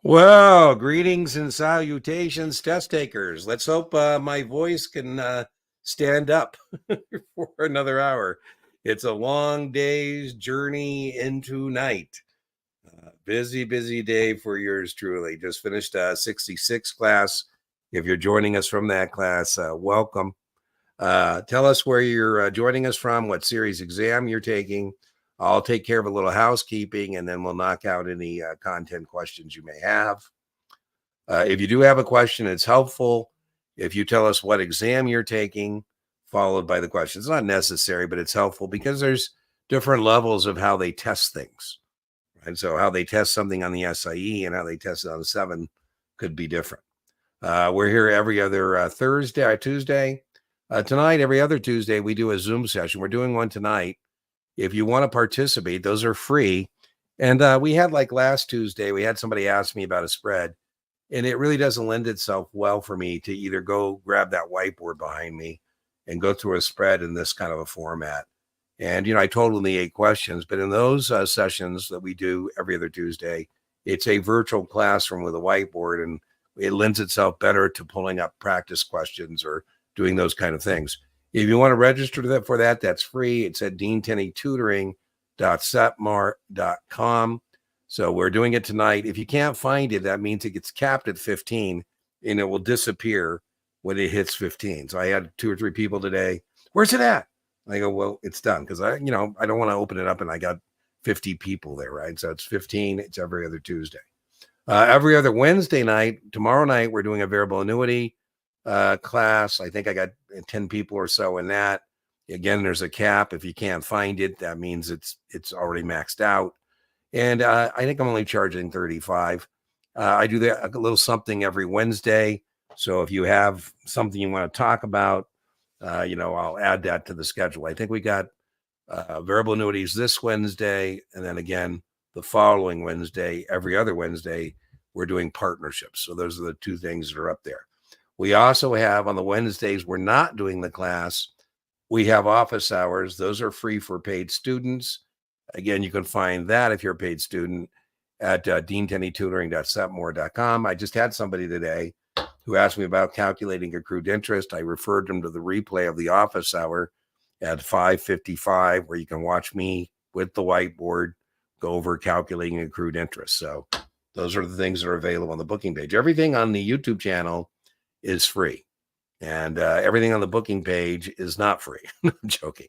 Well, greetings and salutations, test takers. Let's hope my voice can stand up for another hour. It's a long day's journey into night. Busy day for yours truly. Just finished a 66 class. If you're joining us from that class, welcome. Tell us where you're joining us from, what series exam you're taking. I'll take care of a little housekeeping, and then we'll knock out any content questions you may have. If you do have a question, it's helpful if you tell us what exam you're taking, followed by the question. It's not necessary, but it's helpful because there's different levels of how they test things. And so how they test something on the SIE and how they test it on the 7 could be different. We're here every other Tuesday. Tonight, every other Tuesday, we do a Zoom session. We're doing one tonight. If you want to participate, those are free. And we had like last Tuesday, we had somebody ask me about a spread. And it really doesn't lend itself well for me to either go grab that whiteboard behind me and go through a spread in this kind of a format. And, I told them the 8 questions, but in those sessions that we do every other Tuesday, it's a virtual classroom with a whiteboard, and it lends itself better to pulling up practice questions or doing those kind of things. If you want to register for that, that's free. It's at deantenneytutoring.setmar.com. So we're doing it tonight. If you can't find it, that means it gets capped at 15 and it will disappear when it hits 15. So I had 2 or 3 people today. Where's it at? I go, well, it's done because I don't want to open it up and I got 50 people there, right? So it's 15. It's every other Tuesday. Every other Wednesday night, tomorrow night, we're doing a variable annuity class. I think I got 10 people or so in that. Again, there's a cap. If you can't find it, that means it's already maxed out. And I think I'm only charging $35. I do that a little something every Wednesday. So if you have something you want to talk about, I'll add that to the schedule. I think we got variable annuities this Wednesday. And then again, the following Wednesday, every other Wednesday, we're doing partnerships. So those are the 2 things that are up there. We also have on the Wednesdays, we're not doing the class. We have office hours. Those are free for paid students. Again, you can find that if you're a paid student at deantenneytutoring.setmore.com. I just had somebody today who asked me about calculating accrued interest. I referred them to the replay of the office hour at 5:55, where you can watch me with the whiteboard go over calculating accrued interest. So those are the things that are available on the booking page. Everything on the YouTube channel is free, and everything on the booking page is not free. I'm joking.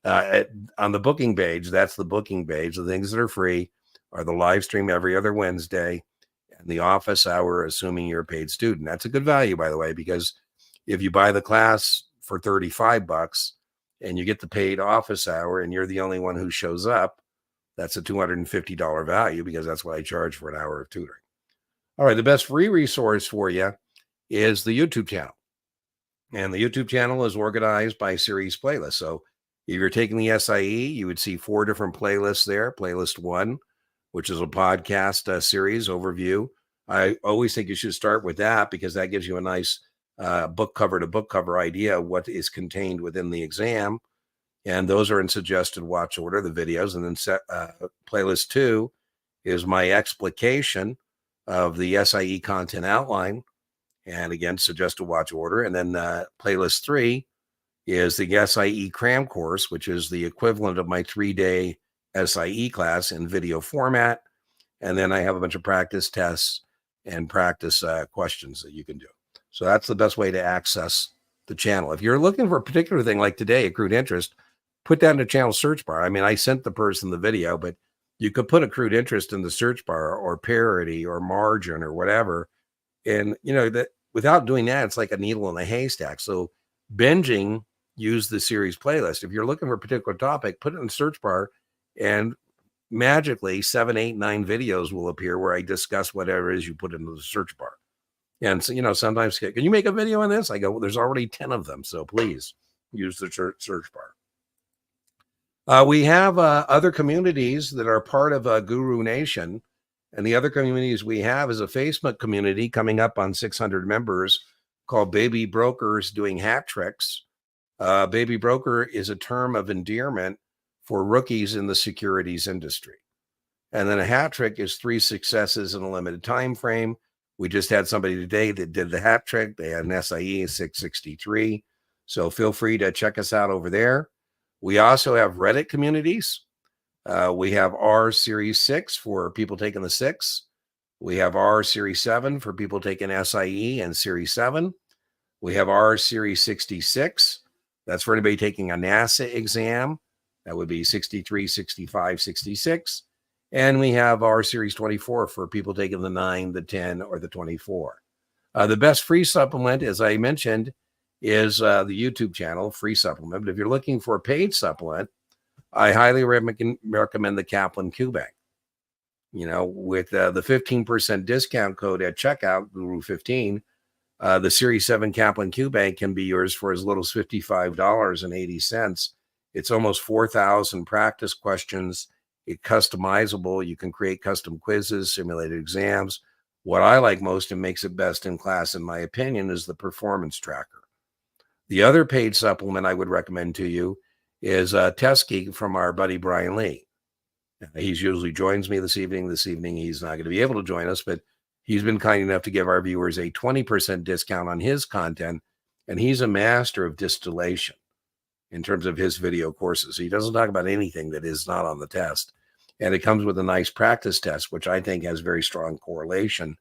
On the booking page, that's the booking page. The things that are free are the live stream every other Wednesday and the office hour, assuming you're a paid student. That's a good value, by the way, because if you buy the class for $35 and you get the paid office hour and you're the only one who shows up, that's a $250 value because that's what I charge for an hour of tutoring. All right, the best free resource for you is the YouTube channel. And the YouTube channel is organized by series playlists. So if you're taking the SIE, you would see 4 different playlists there. Playlist 1, which is a podcast series overview. I always think you should start with that because that gives you a nice book cover to book cover idea of what is contained within the exam. And those are in suggested watch order, the videos. And then playlist 2 is my explication of the SIE content outline. And again, suggested watch order. And then playlist 3 is the SIE cram course, which is the equivalent of my 3-day SIE class in video format. And then I have a bunch of practice tests and practice questions that you can do. So that's the best way to access the channel. If you're looking for a particular thing like today, accrued interest, put that in the channel search bar. I mean, I sent the person the video, but you could put accrued interest in the search bar or parity or margin or whatever. And, that without doing that, it's like a needle in a haystack. So binging, use the series playlist. If you're looking for a particular topic, put it in the search bar and magically 7, 8, 9 videos will appear where I discuss whatever it is you put into the search bar. And so, sometimes, can you make a video on this? I go, well, there's already 10 of them. So please use the search bar. We have other communities that are part of Guru Nation. And the other communities we have is a Facebook community coming up on 600 members called Baby Brokers Doing Hat Tricks. Baby broker is a term of endearment for rookies in the securities industry. And then a hat trick is 3 successes in a limited time frame. We just had somebody today that did the hat trick. They had an SIE 663. So feel free to check us out over there. We also have Reddit communities. We have R Series 6 for people taking the 6. We have R Series 7 for people taking SIE and Series 7. We have R Series 66. That's for anybody taking a NASA exam. That would be 63, 65, 66. And we have R Series 24 for people taking the 9, the 10, or the 24. The best free supplement, as I mentioned, is the YouTube channel, free supplement. But if you're looking for a paid supplement, I highly recommend the Kaplan Q-Bank. You know, with the 15% discount code at checkout, Guru15, the Series 7 Kaplan Q-Bank can be yours for as little as $55.80. It's almost 4,000 practice questions. It's customizable. You can create custom quizzes, simulated exams. What I like most and makes it best in class, in my opinion, is the performance tracker. The other paid supplement I would recommend to you is Test Geek from our buddy Brian Lee. He's usually joins me this evening. This evening, he's not going to be able to join us, but he's been kind enough to give our viewers a 20% discount on his content, and he's a master of distillation in terms of his video courses. He doesn't talk about anything that is not on the test, and it comes with a nice practice test, which I think has very strong correlation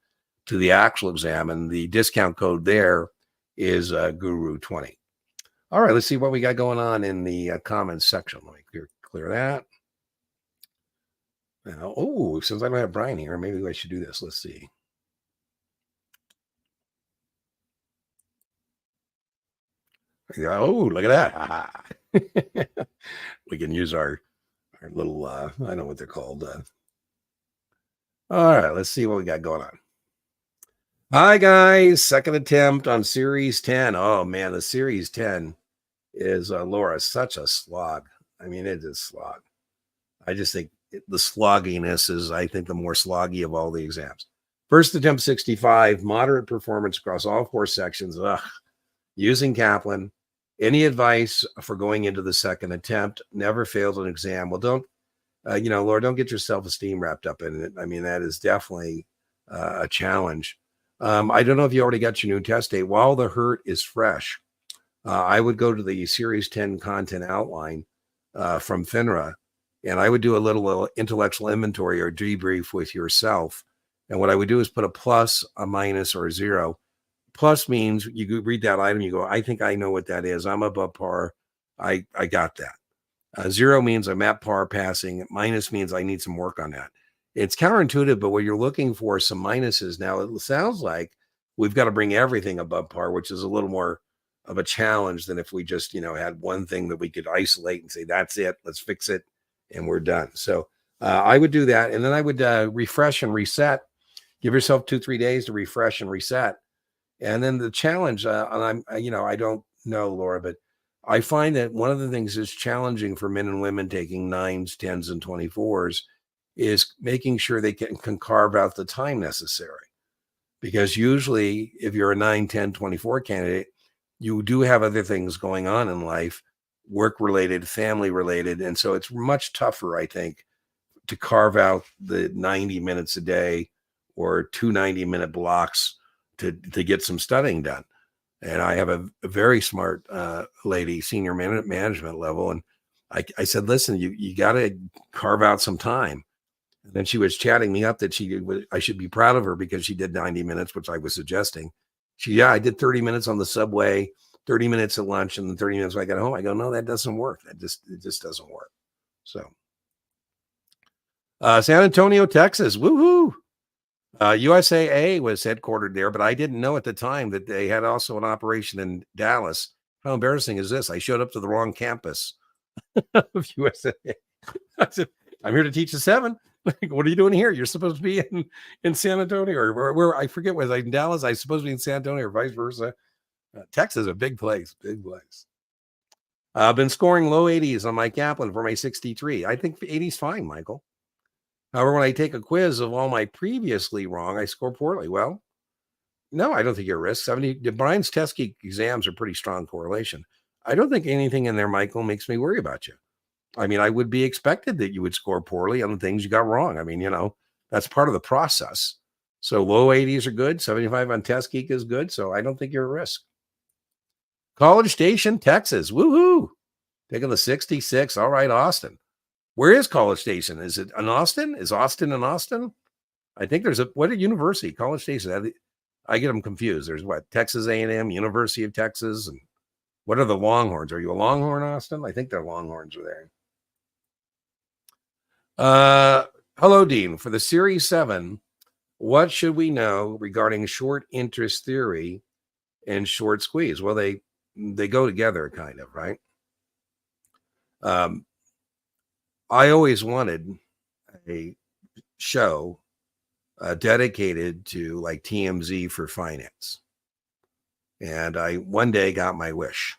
to the actual exam, and the discount code there is Guru20. All right, let's see what we got going on in the comments section. Let me clear that. Now, oh, since I don't have Brian here, maybe I should do this. Let's see. Oh, look at that. We can use our little, I don't know what they're called. All right, let's see what we got going on. Hi, guys. Second attempt on Series 10. Oh, man, the Series 10 is, Laura, such a slog. I mean, it is slog. I just think the slogginess is, I think, the more sloggy of all the exams. First attempt 65, moderate performance across all 4 sections. Ugh. Using Kaplan. Any advice for going into the second attempt? Never failed an exam. Well, don't, Laura, don't get your self-esteem wrapped up in it. I mean, that is definitely a challenge. I don't know if you already got your new test date. While the hurt is fresh, I would go to the Series 10 content outline from FINRA, and I would do a little intellectual inventory or debrief with yourself. And what I would do is put a plus, a minus, or a 0. Plus means you read that item, you go, I think I know what that is. I'm above par. I got that. 0 means I'm at par passing. Minus means I need some work on that. It's counterintuitive, but what you're looking for is some minuses. Now, it sounds like we've got to bring everything above par, which is a little more of a challenge than if we just, had one thing that we could isolate and say, that's it, let's fix it, and we're done. So I would do that. And then I would refresh and reset. Give yourself 2-3 days to refresh and reset. And then the challenge, and I don't know, Laura, but I find that one of the things that's challenging for men and women taking 9s, 10s, and 24s is making sure they can carve out the time necessary. Because usually if you're a 9, 10, 24 candidate, you do have other things going on in life, work-related, family-related. And so it's much tougher, I think, to carve out the 90 minutes a day or 2 90-minute blocks to get some studying done. And I have a very smart lady, senior management level. And I said, listen, you got to carve out some time. And then she was chatting me up that I should be proud of her because she did 90 minutes, which I was suggesting. I did 30 minutes on the subway, 30 minutes at lunch, and then 30 minutes when I got home. I go, no, that doesn't work. It just doesn't work. So San Antonio, Texas, woohoo. USAA was headquartered there, but I didn't know at the time that they had also an operation in Dallas. How embarrassing is this? I showed up to the wrong campus of USAA. I said, I'm here to teach the 7. What are you doing here? You're supposed to be in San Antonio or where I forget, was I in Dallas? I was supposed to be in San Antonio or vice versa. Texas is a big place, big place. I've been scoring low 80s on my Kaplan for my 63. I think 80's fine, Michael. However, when I take a quiz of all my previously wrong, I score poorly. Well, no, I don't think you're at risk. Brian's test geek exams are pretty strong correlation. I don't think anything in there, Michael, makes me worry about you. I mean, I would be expected that you would score poorly on the things you got wrong. I mean, that's part of the process. So low 80s are good. 75 on Test Geek is good. So I don't think you're at risk. College Station, Texas. Woohoo. Taking the 66. All right, Austin. Where is College Station? Is it in Austin? Is Austin in Austin? I think there's what a university, College Station. I get them confused. There's what, Texas A&M, University of Texas, and what are the Longhorns? Are you a Longhorn, Austin? I think they're Longhorns are there. Hello, Dean. For the Series 7, what should we know regarding short interest theory and short squeeze? Well, they go together, kind of, right? I always wanted a show dedicated to like TMZ for finance. And I one day got my wish.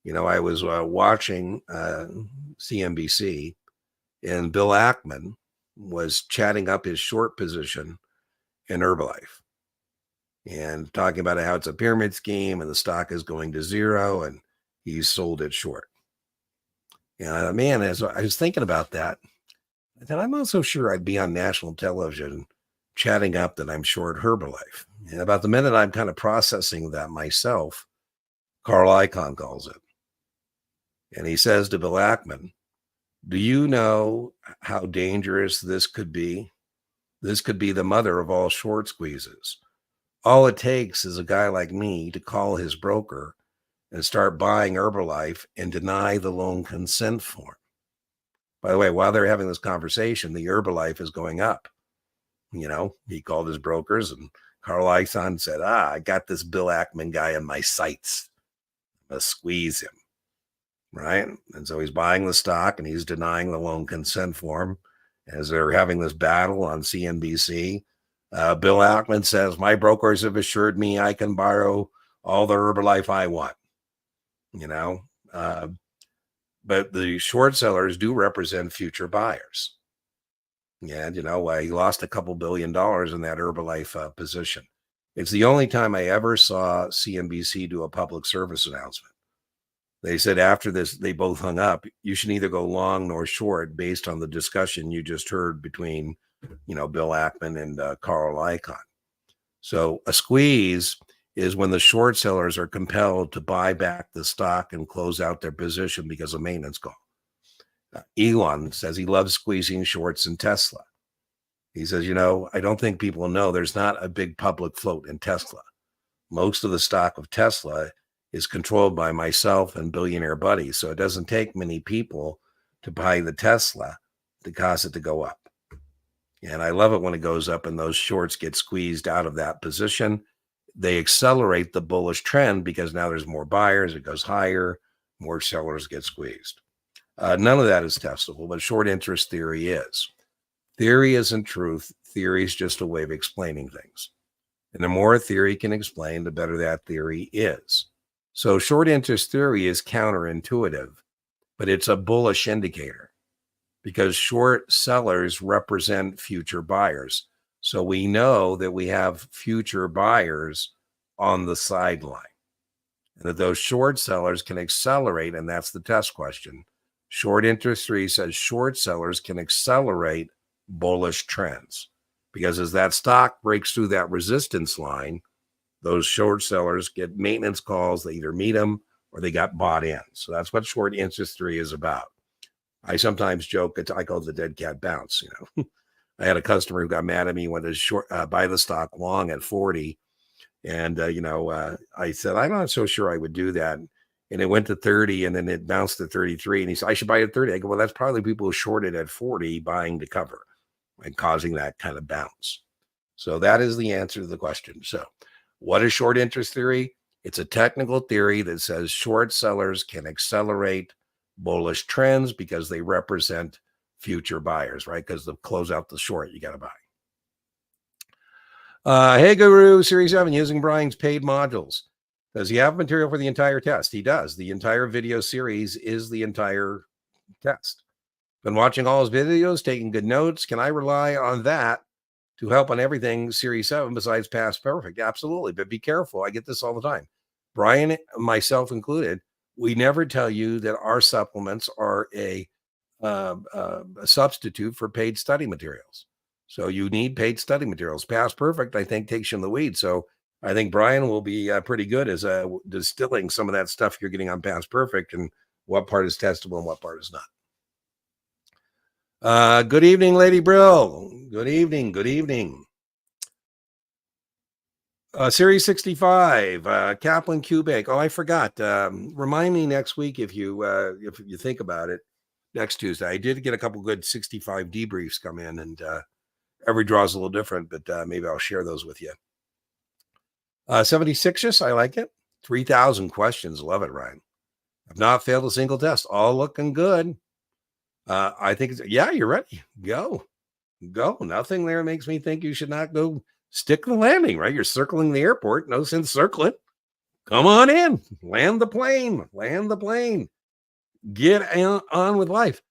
I was watching CNBC, and Bill Ackman was chatting up his short position in Herbalife and talking about how it's a pyramid scheme and the stock is going to zero and he's sold it short. And man, as I was thinking about that, I thought, I'm not so sure I'd be on national television chatting up that I'm short Herbalife. And about the minute I'm kind of processing that myself, Carl Icahn calls it. And he says to Bill Ackman, do you know how dangerous this could be? This could be the mother of all short squeezes. All it takes is a guy like me to call his broker and start buying Herbalife and deny the loan consent form. By the way, while they're having this conversation, the Herbalife is going up. He called his brokers, and Carl Icahn said, I got this Bill Ackman guy in my sights. I'm going to squeeze him. Right? And so he's buying the stock and he's denying the loan consent form. As they're having this battle on CNBC, Bill Ackman says, my brokers have assured me I can borrow all the Herbalife I want. But the short sellers do represent future buyers. And, he lost a couple $2 billion in that Herbalife position. It's the only time I ever saw CNBC do a public service announcement. They said after this, they both hung up. You should neither go long nor short based on the discussion you just heard between, Bill Ackman and Carl Icahn. So a squeeze is when the short sellers are compelled to buy back the stock and close out their position because of maintenance call. Elon says he loves squeezing shorts in Tesla. He says, I don't think people know there's not a big public float in Tesla. Most of the stock of Tesla is controlled by myself and billionaire buddies. So it doesn't take many people to buy the Tesla to cause it to go up. And I love it when it goes up and those shorts get squeezed out of that position. They accelerate the bullish trend because now there's more buyers. It goes higher, more sellers get squeezed. None of that is testable, but short interest theory is. Theory isn't truth. Theory is just a way of explaining things. And the more a theory can explain, the better that theory is. So short interest theory is counterintuitive, but it's a bullish indicator because short sellers represent future buyers. So we know that we have future buyers on the sideline and that those short sellers can accelerate. And that's the test question. Short interest theory says short sellers can accelerate bullish trends because as that stock breaks through that resistance line, those short sellers get maintenance calls. They either meet them or they got bought in. So that's what short interest theory is about. I sometimes joke, I call it the dead cat bounce. I had a customer who got mad at me when to buy the stock long at 40. And, I said, I'm not so sure I would do that. And it went to 30 and then it bounced to 33. And he said, I should buy it at 30. I go, well, that's probably people who shorted at 40 buying to cover and causing that kind of bounce. So that is the answer to the question. So what is short interest theory? It's a technical theory that says short sellers can accelerate bullish trends because they represent future buyers, right? Because to close out the short, you got to buy. Hey, Guru, Series 7, using Brian's paid modules. Does he have material for the entire test? He does. The entire video series is the entire test. Been watching all his videos, taking good notes. Can I rely on that to help on everything Series 7 besides Past Perfect? Absolutely, but be careful. I get this all the time. Brian, myself included, We never tell you that our supplements are a substitute for paid study materials. So you need paid study materials. Past Perfect, I think, takes you in the weeds. So I think Brian will be pretty good as distilling some of that stuff you're getting on Past Perfect and what part is testable and what part is not. Good evening, Lady Brill. Good evening. Good evening. Series 65, Kaplan Kubik. Oh, I forgot. Remind me next week if you think about it. Next Tuesday, I did get a couple good 65 debriefs come in, and every draw is a little different, but maybe I'll share those with you. 76ers, I like it. 3,000 questions. Love it, Ryan. I've not failed a single test. All looking good. I think yeah, you're ready. Go. Nothing there makes me think you should not go stick the landing, right? You're circling the airport. No sense circling. Come on in. Land the plane. Get on with life.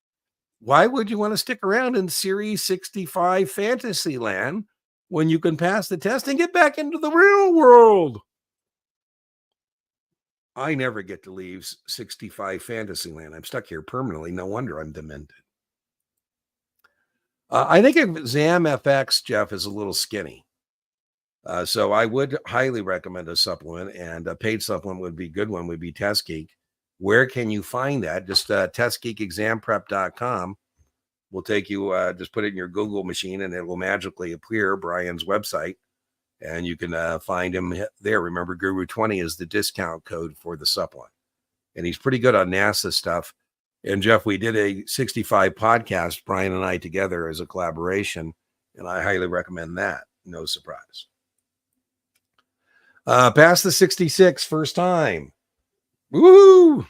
Why would you want to stick around in Series 65 Fantasyland when you can pass the test and get back into the real world? I never get to leave 65 Fantasyland. I'm stuck here permanently. No wonder I'm demented. I think Exam FX, Jeff, is a little skinny. So I would highly recommend a supplement, and a paid supplement would be a good one, would be Test Geek. Where can you find that? Just testgeekexamprep.com will take you, just put it in your Google machine and it will magically appear Brian's website, and you can find him there. Remember, Guru20 is the discount code for the supplement, and he's pretty good on NASA stuff. And Jeff, we did a 65 podcast, Brian and I together as a collaboration, and I highly recommend that. No surprise. Past the 66 first time. Woo!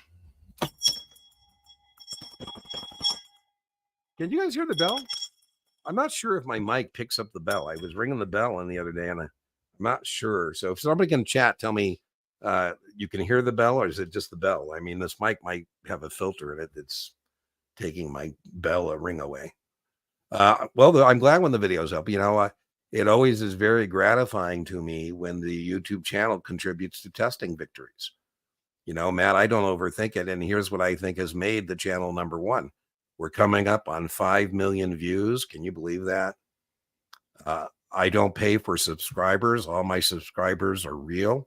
Can you guys hear the bell? I'm not sure if my mic picks up the bell. I was ringing the bell on the other day, and I'm not sure. So if somebody can chat, tell me you can hear the bell, or is it just the bell? I mean, this mic might have a filter in it that's taking my bell ring away. Well, I'm glad when the video's up. You know, it always is very gratifying to me when the YouTube channel contributes to testing victories. You know, Matt, I don't overthink it. And here's what I think has made the channel number one. We're coming up on 5 million views. Can you believe that? I don't pay for subscribers. All my subscribers are real.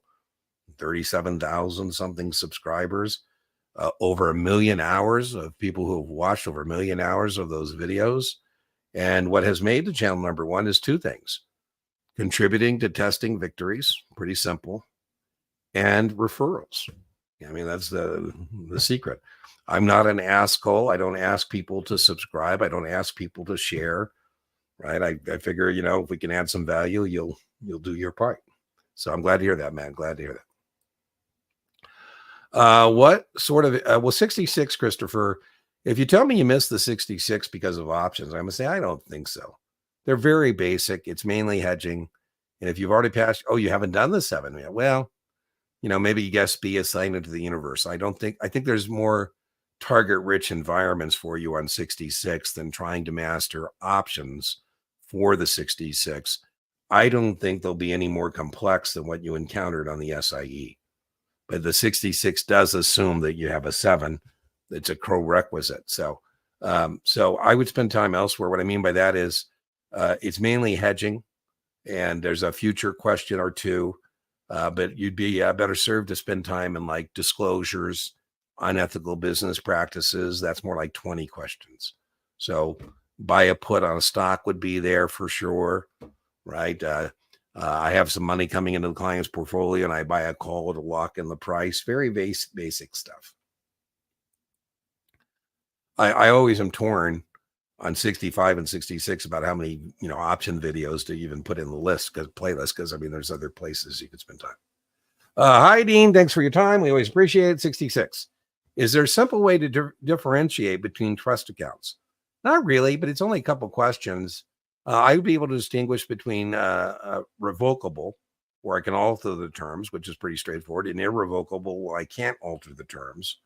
37,000 something subscribers. Over 1 million hours of people who have watched over 1 million hours of those videos. And what has made the channel number one is two things: contributing to testing victories, pretty simple, and referrals. I mean, that's the secret. I'm not an asshole. I don't ask people to subscribe. I don't ask people to share, right? I figure, you know, if we can add some value, you'll do your part. So I'm glad to hear that, man. Glad to hear that. What sort of, 66, Christopher, if you tell me you missed the 66 because of options, I'm going to say, I don't think so. They're very basic. It's mainly hedging. And if you've already passed, oh, you haven't done the 7 yet. Well, you know, maybe guess B, assign it to the universe. I think there's more target rich environments for you on 66 than trying to master options for the 66. I don't think they'll be any more complex than what you encountered on the SIE. But the 66 does assume that you have a 7. It's a prerequisite. So I would spend time elsewhere. What I mean by that is it's mainly hedging, and there's a future question or two, but you'd be better served to spend time in like disclosures, unethical business practices. That's more like 20 questions. So buy a put on a stock would be there for sure, right? I have some money coming into the client's portfolio and I buy a call to lock in the price. Very basic stuff. I always am torn on 65 and 66 about how many, you know, option videos to even put in the list, because I mean, there's other places you could spend time. Hi, Dean. Thanks for your time. We always appreciate it. 66. Is there a simple way to differentiate between trust accounts? Not really, but it's only a couple questions. I would be able to distinguish between revocable, where I can alter the terms, which is pretty straightforward, and irrevocable, where I can't alter the terms.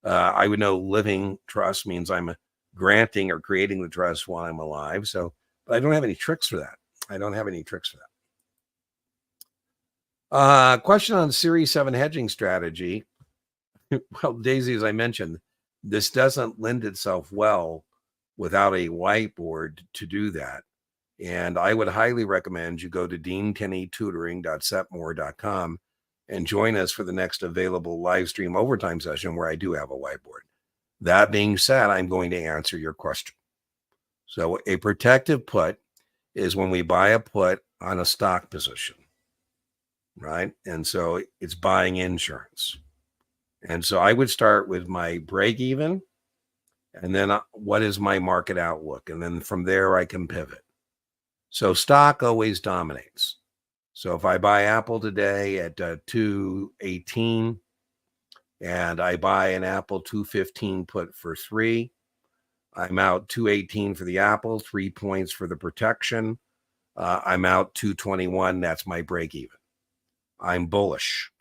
I would know living trust means I'm granting or creating the trust while I'm alive. So, but I don't have any tricks for that. Question on Series 7 hedging strategy. Well, Daisy, as I mentioned, this doesn't lend itself well without a whiteboard to do that. And I would highly recommend you go to deankennytutoring.setmore.com and join us for the next available live stream overtime session where I do have a whiteboard. That being said, I'm going to answer your question. So a protective put is when we buy a put on a stock position, right? And so it's buying insurance. And so I would start with my break even, and then what is my market outlook? And then from there, I can pivot. So stock always dominates. So if I buy Apple today at 218 and I buy an Apple 215 put for 3, I'm out 218 for the Apple, 3 points for the protection. I'm out 221. That's my break even. I'm bullish.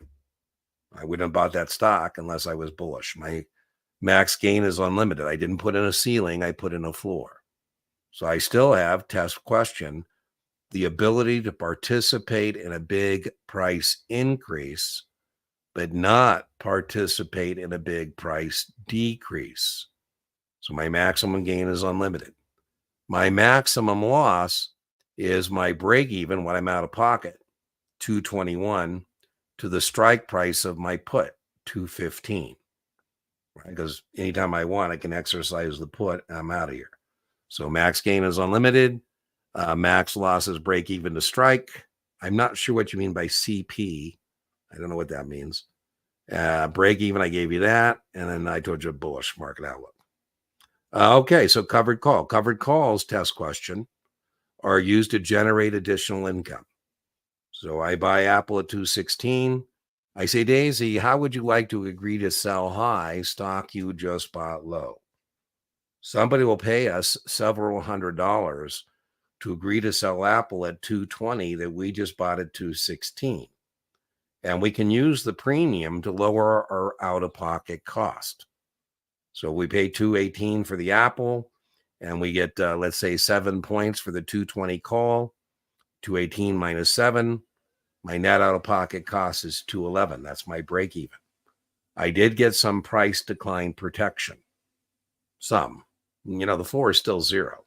I wouldn't have bought that stock unless I was bullish. My max gain is unlimited. I didn't put in a ceiling. I put in a floor. So I still have, test question, the ability to participate in a big price increase, but not participate in a big price decrease. So my maximum gain is unlimited. My maximum loss is my break even when I'm out of pocket, 221, to the strike price of my put, 215. Right? Because anytime I want, I can exercise the put, and I'm out of here. So max gain is unlimited. Max loss is break even to strike. I'm not sure what you mean by CP. I don't know what that means. Break even, I gave you that. And then I told you a bullish market outlook. Okay, so covered call. Covered calls, test question, are used to generate additional income. So I buy Apple at 216. I say, Daisy, how would you like to agree to sell high stock you just bought low? Somebody will pay us several $100s to agree to sell Apple at 220 that we just bought at 216. And we can use the premium to lower our out-of-pocket cost. So we pay 218 for the Apple, and we get, let's say, 7 points for the 220 call, 218 minus 7. My net out-of-pocket cost is 211. That's my break even. I did get some price decline protection. Some. The floor is still 0.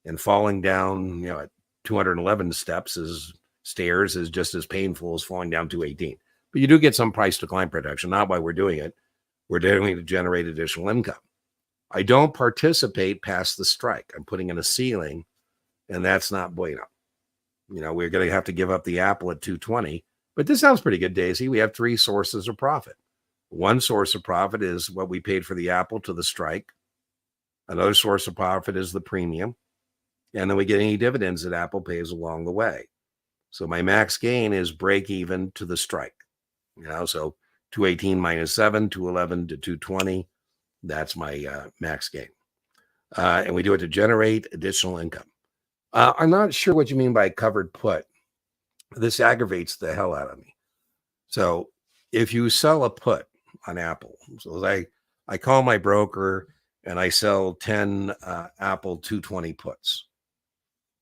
And falling down, at 211 stairs is just as painful as falling down 218. But you do get some price decline protection, not why we're doing it. We're doing it to generate additional income. I don't participate past the strike. I'm putting in a ceiling, and that's not bueno. We're going to have to give up the Apple at 220. But this sounds pretty good, Daisy. We have 3 sources of profit. One source of profit is what we paid for the Apple to the strike. Another source of profit is the premium. And then we get any dividends that Apple pays along the way. So my max gain is break even to the strike. So 218 minus 7, 211 to 220. That's my max gain. And we do it to generate additional income. I'm not sure what you mean by covered put. This aggravates the hell out of me. So if you sell a put on Apple, so I call my broker and I sell 10 Apple 220 puts.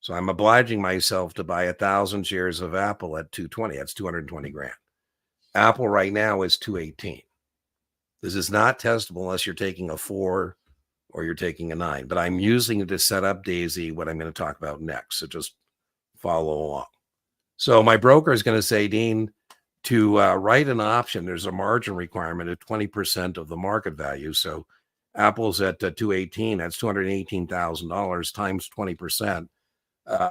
So I'm obliging myself to buy 1,000 shares of Apple at 220. That's 220 grand. Apple right now is 218. This is not testable unless you're taking a 4 or you're taking a 9. But I'm using it to set up, Daisy, what I'm going to talk about next. So just follow along. So my broker is going to say, Dean, to write an option, there's a margin requirement of 20% of the market value. So Apple's at 218. That's $218,000 times 20%.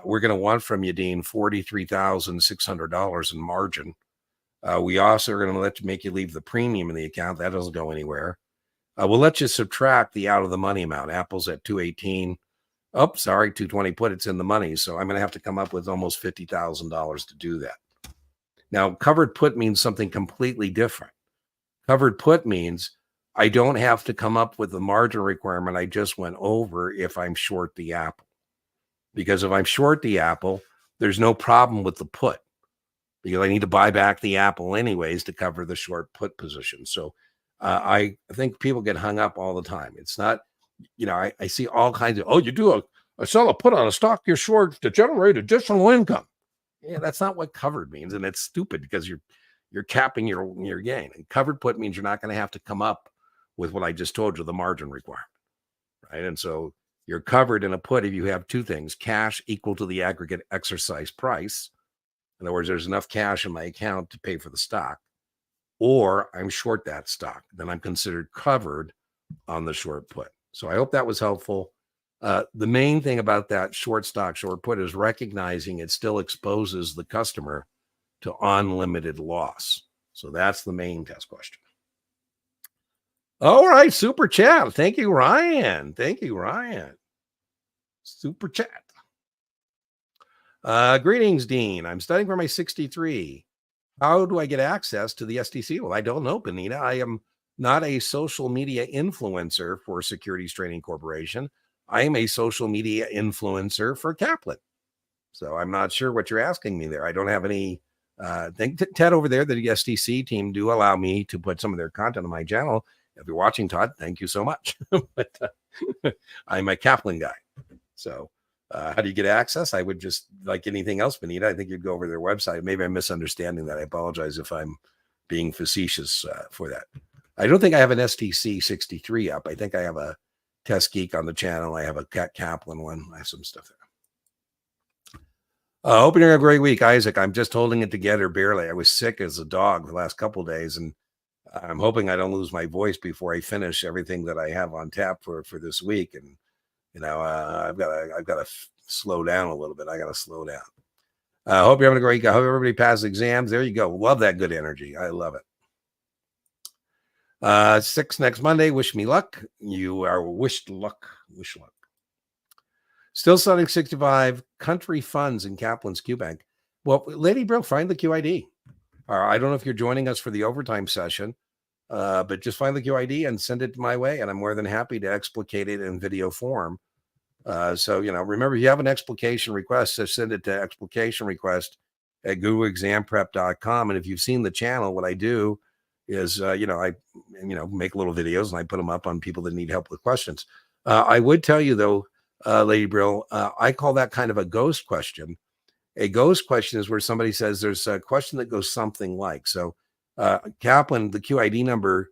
We're going to want from you, Dean, $43,600 in margin. We also are going to make you leave the premium in the account. That doesn't go anywhere. We'll let you subtract the out of the money amount. Apple's at 218. Oh, sorry, 220 put. It's in the money. So I'm going to have to come up with almost $50,000 to do that. Now, covered put means something completely different. Covered put means I don't have to come up with the margin requirement I just went over if I'm short the Apple. Because if I'm short the Apple, there's no problem with the put. Because I need to buy back the Apple anyways to cover the short put position. So I think people get hung up all the time. It's not, I see all kinds of, you do a sell a put on a stock you're short to generate additional income. Yeah, that's not what covered means. And it's stupid because you're capping your gain. And covered put means you're not going to have to come up with what I just told you, the margin requirement, right? And so you're covered in a put if you have two things: cash equal to the aggregate exercise price. In other words, there's enough cash in my account to pay for the stock, or I'm short that stock. Then I'm considered covered on the short put. So I hope that was helpful. The main thing about that short stock, short put is recognizing it still exposes the customer to unlimited loss. So that's the main test question. All right, super chat. Thank you, Ryan. Thank you, Ryan. Super chat. Greetings, Dean. I'm studying for my 63. How do I get access to the STC? Well, I don't know, Benita. I am not a social media influencer for Securities Trading Corporation. I am a social media influencer for Kaplan. So I'm not sure what you're asking me there. I don't have any. Think Ted over there, the STC team, do allow me to put some of their content on my channel. If you're watching, Todd, thank you so much. But I'm a Kaplan guy. So how do you get access? I would just, like anything else, Benita, I think you'd go over their website. Maybe I'm misunderstanding that. I apologize if I'm being facetious for that. I don't think I have an STC 63 up. I think I have a Test Geek on the channel. I have a Kaplan one. I have some stuff there. Hoping you're a great week, Isaac. I'm just holding it together barely. I was sick as a dog the last couple of days, and I'm hoping I don't lose my voice before I finish everything that I have on tap for this week. And I've got to slow down a little bit. I got to slow down. Hope you're having a great week. I hope everybody passes exams. There you go. Love that good energy. I love it. 6 next Monday. Wish me luck. You are wished luck. Wish luck. Still studying 65 country funds in Kaplan's QBank. Well, Lady Brill, find the QID. I don't know if you're joining us for the overtime session, but just find the QID and send it my way, and I'm more than happy to explicate it in video form. So, remember, if you have an explication request, just send it to explication request at guruexamprep.com. And if you've seen the channel, what I do is, I make little videos and I put them up on people that need help with questions. I would tell you, though, Lady Brill, I call that kind of a ghost question. A ghost question is where somebody says there's a question that goes something like, so Kaplan, the QID number,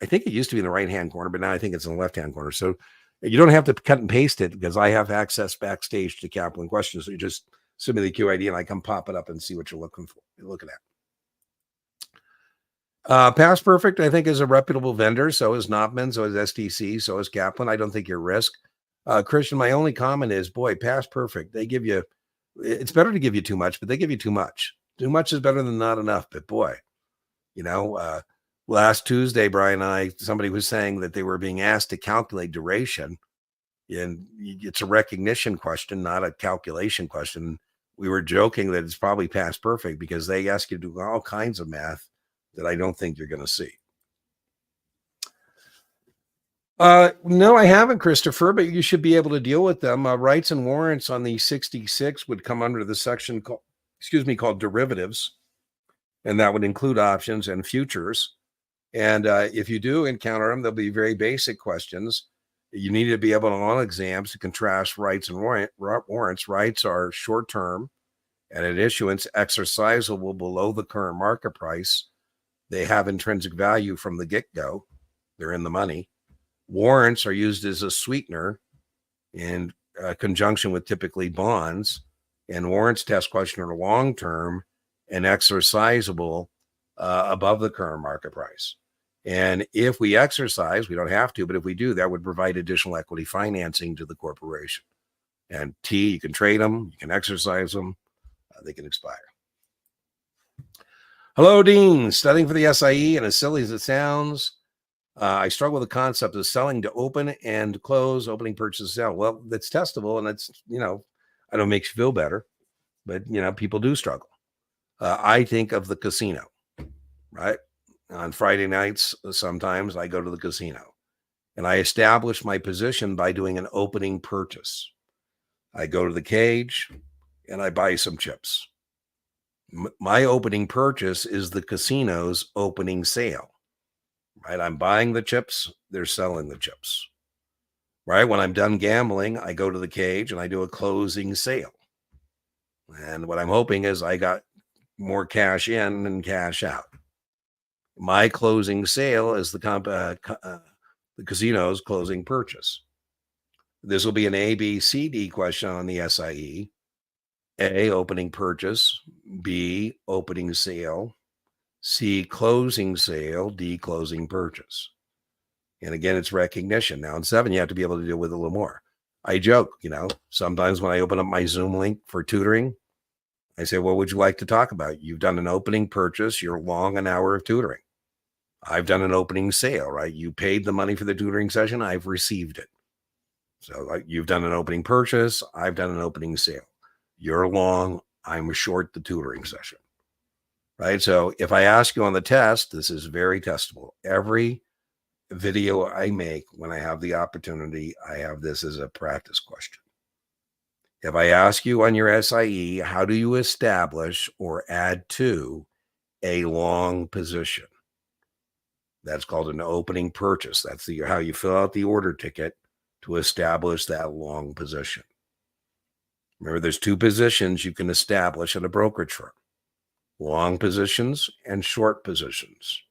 I think it used to be in the right-hand corner, but now I think it's in the left-hand corner. So you don't have to cut and paste it because I have access backstage to Kaplan questions. So you just send me the QID and I can pop it up and see what you're looking at. Pass Perfect, I think, is a reputable vendor. So is Knopman, so is STC, so is Kaplan. I don't think you're risk. Christian, my only comment is, boy, Pass Perfect, they give you, it's better to give you too much, but they give you too much. Too much is better than not enough. But boy, last Tuesday, Brian and somebody was saying that they were being asked to calculate duration, and it's a recognition question, not a calculation question. We were joking that it's probably Past Perfect because they ask you to do all kinds of math that I don't think you're going to see. No, I haven't, Christopher, but you should be able to deal with them. Rights and warrants on the 66 would come under the section called derivatives, and that would include options and futures. And if you do encounter them, they'll be very basic questions. You need to be able to, on exams, to contrast rights and warrants. Rights are short-term and at issuance exercisable below the current market price. They have intrinsic value from the get-go. They're in the money. Warrants are used as a sweetener in conjunction with typically bonds. And warrants test question are long-term and exercisable above the current market price. And if we exercise, we don't have to, but if we do, that would provide additional equity financing to the corporation. And you can trade them, you can exercise them, they can expire. Hello, Dean. Studying for the SIE, and as silly as it sounds, I struggle with the concept of selling to open and close, opening, purchase, sell. Well, that's testable, and it's, I don't make you feel better, but, people do struggle. I think of the casino, right? On Friday nights, sometimes I go to the casino and I establish my position by doing an opening purchase. I go to the cage and I buy some chips. My opening purchase is the casino's opening sale, right? I'm buying the chips, they're selling the chips, right? When I'm done gambling, I go to the cage and I do a closing sale. And what I'm hoping is I got more cash in than cash out. My closing sale is the casino's closing purchase. This will be an A, B, C, D question on the SIE. A, opening purchase. B, opening sale. C, closing sale. D, closing purchase. And again, it's recognition. Now in 7, you have to be able to deal with a little more. I joke, sometimes when I open up my Zoom link for tutoring, I say, what would you like to talk about? You've done an opening purchase. You're long an hour of tutoring. I've done an opening sale, right? You paid the money for the tutoring session. I've received it. So you've done an opening purchase. I've done an opening sale. You're long. I'm short the tutoring session, right? So if I ask you on the test, this is very testable. Every video I make when I have the opportunity, I have this as a practice question. If I ask you on your SIE, how do you establish or add to a long position? That's called an opening purchase. That's how you fill out the order ticket to establish that long position. Remember, there's 2 positions you can establish at a brokerage firm: long positions and short positions.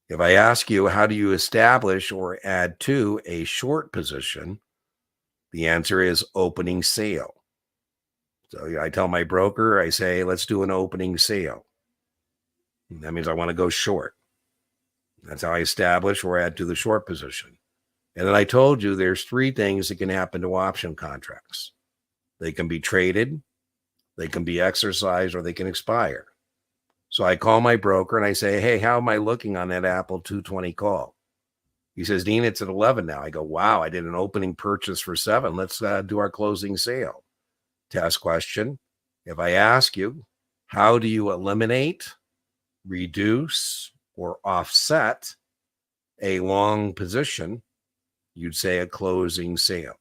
If I ask you, how do you establish or add to a short position? The answer is opening sale. So I tell my broker, I say, let's do an opening sale. That means I want to go short. That's how I establish or add to the short position. And then I told you there's 3 things that can happen to option contracts. They can be traded, they can be exercised, or they can expire. So I call my broker and I say, hey, how am I looking on that Apple 220 call? He says, Dean, it's at 11 now. I go, wow, I did an opening purchase for 7. Let's do our closing sale. Test question. If I ask you, how do you eliminate, reduce, or offset a long position? You'd say a closing sale.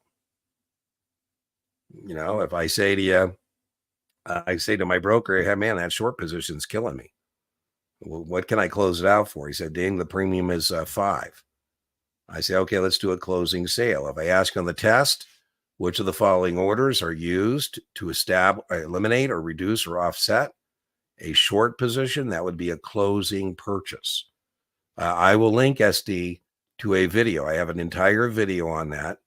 If I say to you, I say to my broker, hey, man, that short position's killing me. Well, what can I close it out for? He said, Ding, the premium is 5. I say, okay, let's do a closing sale. If I ask on the test, which of the following orders are used to eliminate or reduce or offset a short position? That would be a closing purchase. I will link SD to a video. I have an entire video on that.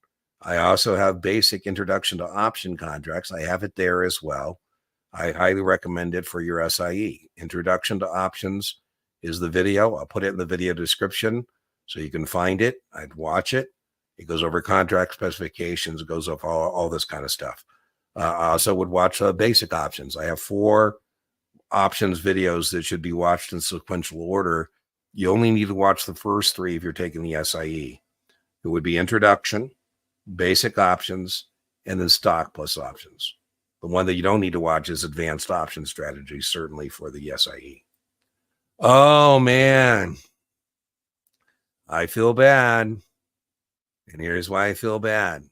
I also have basic introduction to option contracts. I have it there as well. I highly recommend it for your SIE. Introduction to options is the video. I'll put it in the video description so you can find it. I'd watch it. It goes over contract specifications. It goes over all this kind of stuff. I also would watch basic options. I have 4 options videos that should be watched in sequential order. You only need to watch the first 3 if you're taking the SIE. It would be introduction, basic options, and then stock plus options. The one that you don't need to watch is advanced option strategy, certainly for the SIE. Oh, man. I feel bad. And here's why I feel bad.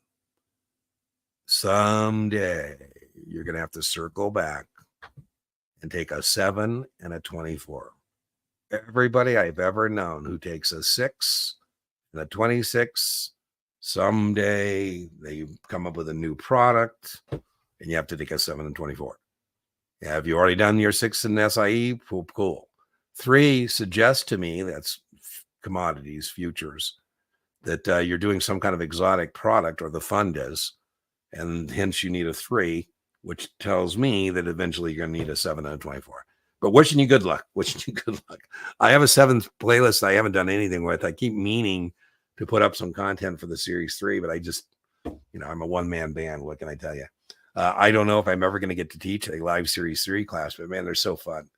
Someday, you're going to have to circle back and take a 7 and a 24. Everybody I've ever known who takes a 6 and a 26, someday they come up with a new product and you have to take a 7 and 24. Have you already done your 6 in SIE? Cool. 3 suggests to me, that's commodities, futures, that you're doing some kind of exotic product, or the fund is, and hence you need a 3, which tells me that eventually you're going to need a 7 and a 24. But wishing you good luck. I have a 7th playlist I haven't done anything with. I keep meaning to put up some content for the Series 3, but I just, I'm a one-man band. What can I tell you? I don't know if I'm ever going to get to teach a live Series 3 class, but man, they're so fun.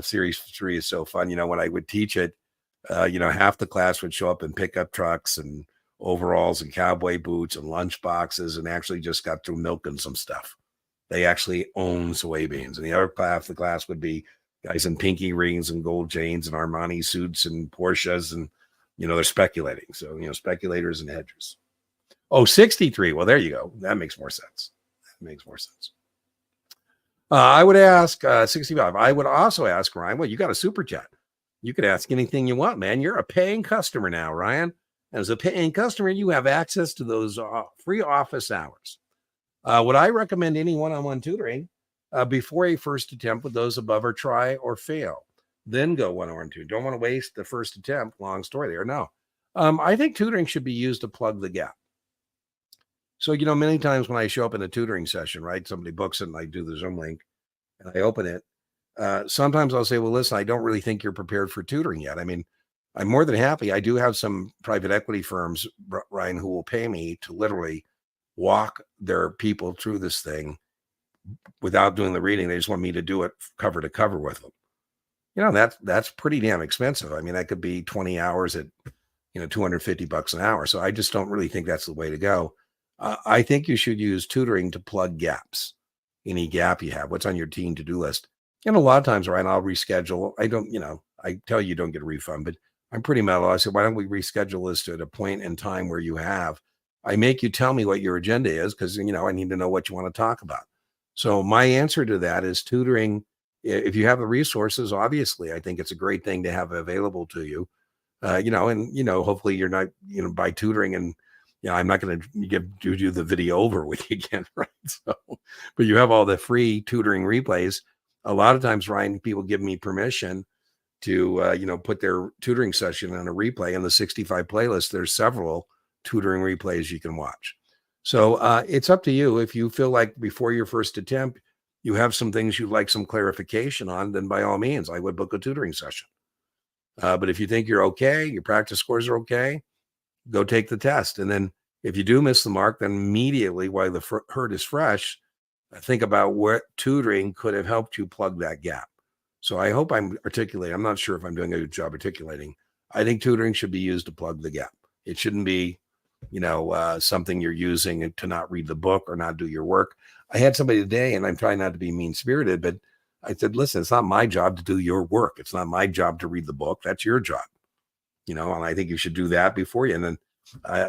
Series 3 is so fun. When I would teach it, half the class would show up in pickup trucks and overalls and cowboy boots and lunch boxes and actually just got through milking some stuff. They actually own soybeans. And the other half of the class would be guys in pinky rings and gold chains and Armani suits and Porsches. And, they're speculating. So, speculators and hedgers. Oh, 63. Well, there you go. That makes more sense. I would ask 65. I would also ask Ryan, well, you got a super chat. You could ask anything you want, man. You're a paying customer now, Ryan. As a paying customer, you have access to those free office hours. Would I recommend any one-on-one tutoring? before a first attempt with those above, or try or fail. Then go 1 or 2. Don't want to waste the first attempt. Long story there. No. I think tutoring should be used to plug the gap. So, many times when I show up in a tutoring session, right, somebody books it and I do the Zoom link and I open it. Sometimes I'll say, well, listen, I don't really think you're prepared for tutoring yet. I mean, I'm more than happy. I do have some private equity firms, Ryan, who will pay me to literally walk their people through this thing without doing the reading. They just want me to do it cover to cover with them. That's pretty damn expensive. I mean, that could be 20 hours at, $250 an hour. So I just don't really think that's the way to go. I think you should use tutoring to plug gaps, any gap you have, what's on your team to-do list. And a lot of times, Ryan, I'll reschedule. I don't, I tell you don't get a refund, but I'm pretty mellow. I said, why don't we reschedule this at a point in time where you have, I make you tell me what your agenda is, because, I need to know what you want to talk about. So my answer to that is tutoring. If you have the resources, obviously, I think it's a great thing to have available to you, hopefully you're not, by tutoring and, I'm not going to do the video over with you again, right? So, but you have all the free tutoring replays. A lot of times, Ryan, people give me permission to, put their tutoring session on a replay. In the 65 playlist, there's several tutoring replays you can watch. So it's up to you. If you feel like before your first attempt, you have some things you'd like some clarification on, then by all means, I would book a tutoring session. But if you think you're okay, your practice scores are okay, go take the test. And then if you do miss the mark, then immediately while the hurt is fresh, think about what tutoring could have helped you plug that gap. So I hope I'm articulating. I'm not sure if I'm doing a good job articulating. I think tutoring should be used to plug the gap. It shouldn't be, something you're using to not read the book or not do your work. I had somebody today, and I'm trying not to be mean-spirited, but I said, listen, it's not my job to do your work. It's not my job to read the book. That's your job. And I think you should do that before you. And then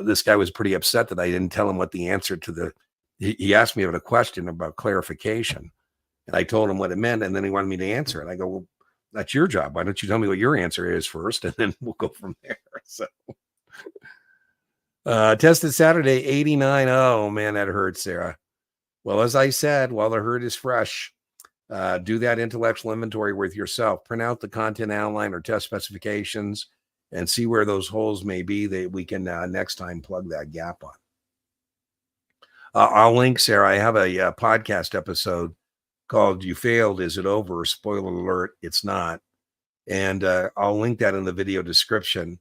this guy was pretty upset that I didn't tell him what the answer to he asked me about a question about clarification, and I told him what it meant, and then he wanted me to answer it. I go, well, that's your job. Why don't you tell me what your answer is first, and then we'll go from there. So tested Saturday, 89. Oh man, that hurts, Sarah. Well, as I said, while the hurt is fresh, do that intellectual inventory with yourself. Print out the content outline or test specifications and see where those holes may be that we can next time plug that gap on. I'll link, Sarah. I have a podcast episode called You Failed, Is It Over? Spoiler alert, it's not. And I'll link that in the video description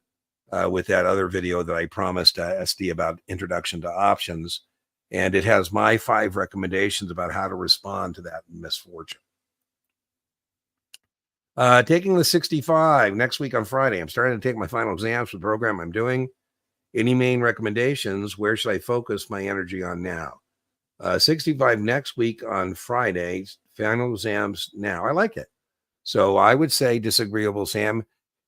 with that other video that I promised SD about introduction to options. And it has my 5 recommendations about how to respond to that misfortune. Taking the 65 next week on Friday. I'm starting to take my final exams for the program I'm doing. Any main recommendations? Where should I focus my energy on now? 65 next week on Friday. Final exams now. I like it. So I would say disagreeable, Sam.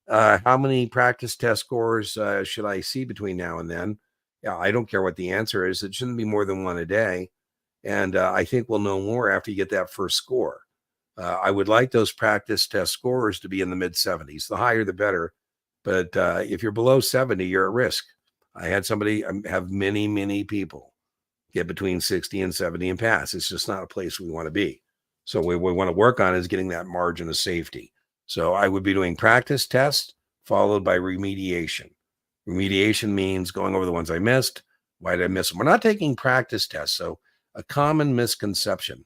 How many practice test scores should I see between now and then? Yeah, I don't care what the answer is. It shouldn't be more than 1 a day. And I think we'll know more after you get that first score. I would like those practice test scores to be in the mid-70s. The higher, the better. But if you're below 70, you're at risk. I had somebody have many people get between 60 and 70 and pass. It's just not a place we want to be. So what we want to work on is getting that margin of safety. So I would be doing practice tests followed by remediation. Remediation means going over the ones I missed. Why did I miss them? We're not taking practice tests. So a common misconception.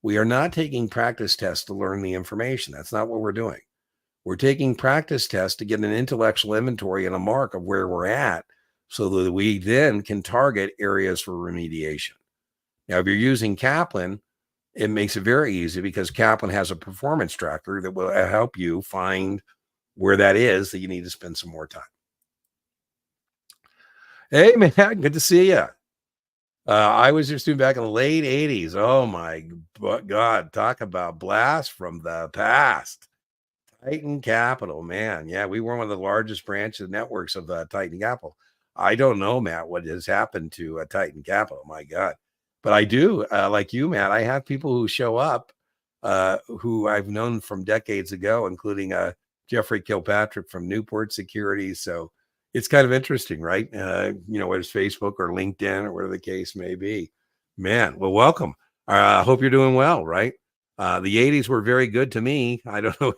We are not taking practice tests to learn the information. That's not what we're doing. We're taking practice tests to get an intellectual inventory and a mark of where we're at so that we then can target areas for remediation. Now, if you're using Kaplan, it makes it very easy because Kaplan has a performance tracker that will help you find where that is that you need to spend some more time. Hey, man, good to see you. I was your student back in the late 80s. Oh, my God. Talk about blast from the past. Titan Capital, man. Yeah, we were one of the largest branches networks of Titan Capital. I don't know, Matt, what has happened to Titan Capital. My God. But I do, like you, Matt, I have people who show up who I've known from decades ago, including Jeffrey Kilpatrick from Newport Securities. So it's kind of interesting, right? Whether it's Facebook or LinkedIn or whatever the case may be. Man, well, welcome. I hope you're doing well, right? The 80s were very good to me. I don't know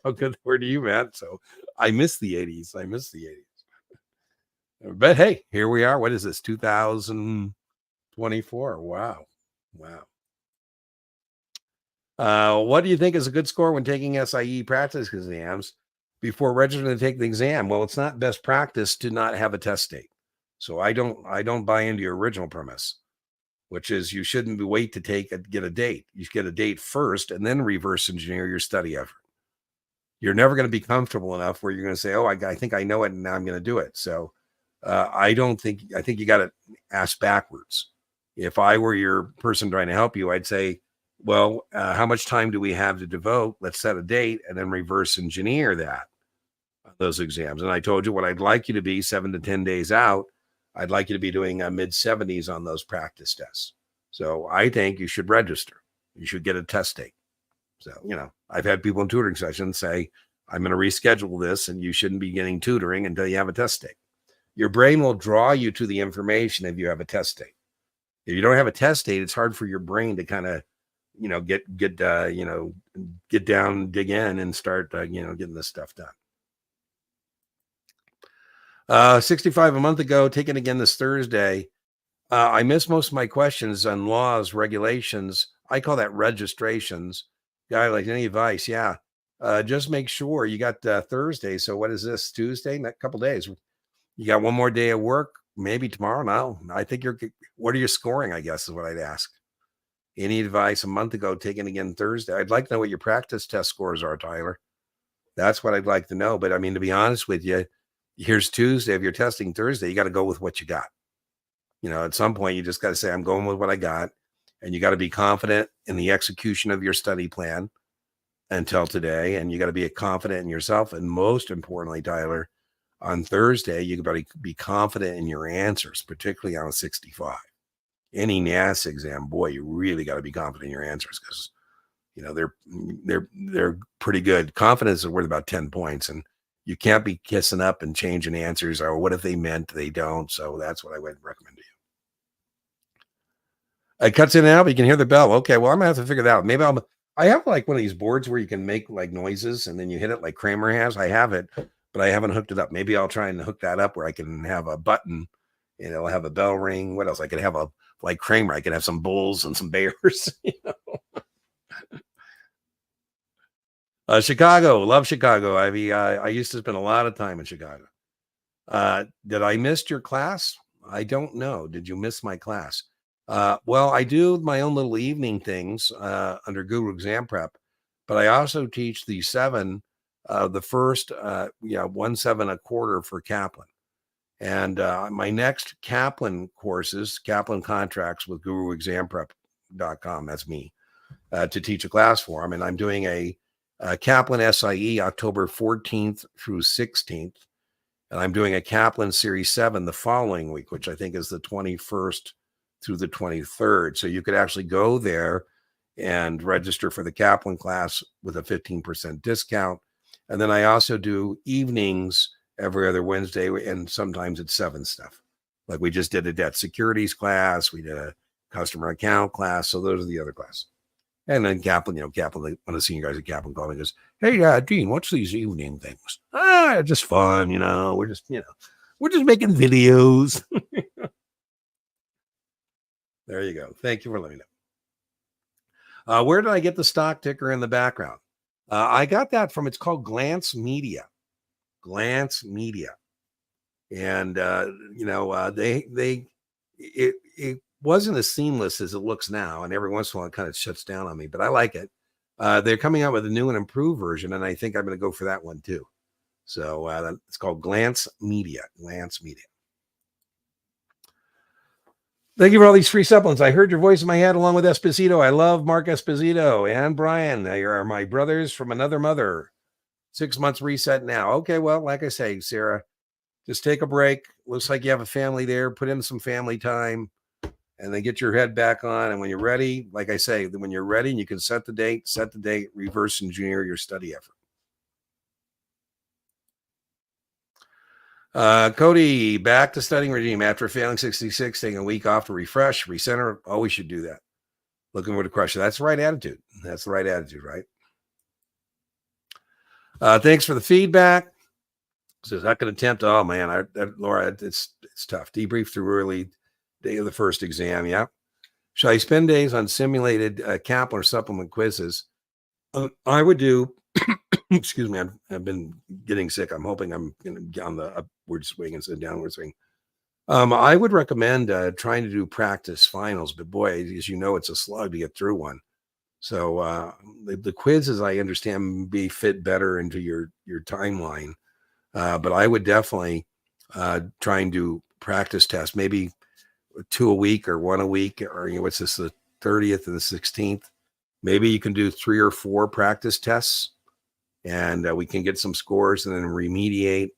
how good they were to you, Matt. So I miss the 80s. I miss the 80s. But hey, here we are. What is this? 2024. Wow. Wow. What do you think is a good score when taking SIE practice exams before registering to take the exam? Well, it's not best practice to not have a test date. So I don't buy into your original premise, which is you shouldn't wait to get a date. You should get a date first and then reverse engineer your study effort. You're never going to be comfortable enough where you're going to say, oh, I think I know it and now I'm going to do it. So I think you got to ask backwards. If I were your person trying to help you, I'd say, well, how much time do we have to devote? Let's set a date and then reverse engineer those exams. And I told you what I'd like you to be 7 to 10 days out. I'd like you to be doing mid 70s on those practice tests. So I think you should register. You should get a test date. So, I've had people in tutoring sessions say, I'm going to reschedule this and you shouldn't be getting tutoring until you have a test date. Your brain will draw you to the information if you have a test date. If you don't have a test date, it's hard for your brain to kind of, get down, dig in and start, getting this stuff done. 65 a month ago, taken again this Thursday. I missed most of my questions on laws, regulations. I call that registrations. Guy, like, any advice? Yeah. Just make sure you got Thursday. So what is this, Tuesday? In a couple days. You got one more day of work, maybe tomorrow. No, I think what are you scoring? I guess is what I'd ask. Any advice a month ago, taken again Thursday? I'd like to know what your practice test scores are, Tyler. That's what I'd like to know. But I mean, to be honest with you, here's Tuesday. If you're testing Thursday, you got to go with what you got. At some point, you just got to say, I'm going with what I got. And you got to be confident in the execution of your study plan until today. And you got to be confident in yourself. And most importantly, Tyler, on Thursday, you got to be confident in your answers, particularly on a 65. Any NASA exam, boy, you really got to be confident in your answers because, they're pretty good. Confidence is worth about 10 points, and you can't be kissing up and changing answers. Or what if they meant they don't? So that's what I would recommend to you. It cuts in and out, but you can hear the bell. Okay, well, I'm gonna have to figure that out. Maybe I have like one of these boards where you can make like noises and then you hit it like Kramer has. I have it, but I haven't hooked it up. Maybe I'll try and hook that up where I can have a button and it'll have a bell ring. What else? I could have like Kramer. I could have some bulls and some bears. Chicago, love Chicago. I used to spend a lot of time in Chicago. Did I miss your class? I don't know. Did you miss my class? Well, I do my own little evening things under Guru Exam Prep, but I also teach the 7, the first 1-7 a quarter for Kaplan. And my next Kaplan courses, Kaplan contracts with guruexamprep.com. That's me to teach a class for them. And I'm doing a Kaplan SIE October 14th through 16th. And I'm doing a Kaplan Series 7 the following week, which I think is the 21st through the 23rd. So you could actually go there and register for the Kaplan class with a 15% discount. And then I also do evenings every other Wednesday, and sometimes it's 7 stuff. Like we just did a debt securities class. We did a customer account class. So those are the other classes. And then Kaplan, one of the senior guys at Kaplan called me and goes, hey, Dean, what's these evening things? Just fun, we're just making videos. There you go. Thank you for letting me know. Where did I get the stock ticker in the background? I got that from, it's called Glance Media. Glance Media. And, it wasn't as seamless as it looks now. And every once in a while, it kind of shuts down on me, but I like it. They're coming out with a new and improved version, and I think I'm going to go for that one too. So it's called Glance Media. Glance Media. Thank you for all these free supplements. I heard your voice in my head along with Esposito. I love Mark Esposito and Brian. They are my brothers from another mother. 6 months reset now. Okay, well, like I say, Sarah, just take a break. Looks like you have a family there. Put in some family time and then get your head back on. And when you're ready, like I say, when you're ready, you can set the date, reverse engineer your study effort. Cody, back to studying regime after failing 66, taking a week off to refresh, recenter. Always should do that. Looking for the crush. That's the right attitude. That's the right attitude, right? Thanks for the feedback. Says I can attempt. Oh man, Laura, it's tough. Debrief through early day of the first exam. Yeah. Should I spend days on simulated Kaplan or supplement quizzes? I would do. Excuse me, I've been getting sick. I'm hoping I'm going to get on the upward swing instead of downward swing. I would recommend trying to do practice finals, but boy, as you know, it's a slug to get through one. So the quizzes, I understand, may fit better into your timeline. But I would definitely try and do practice tests, maybe 2 a week or 1 a week, or what's this, the 30th and the 16th. Maybe you can do 3 or 4 practice tests, and we can get some scores and then remediate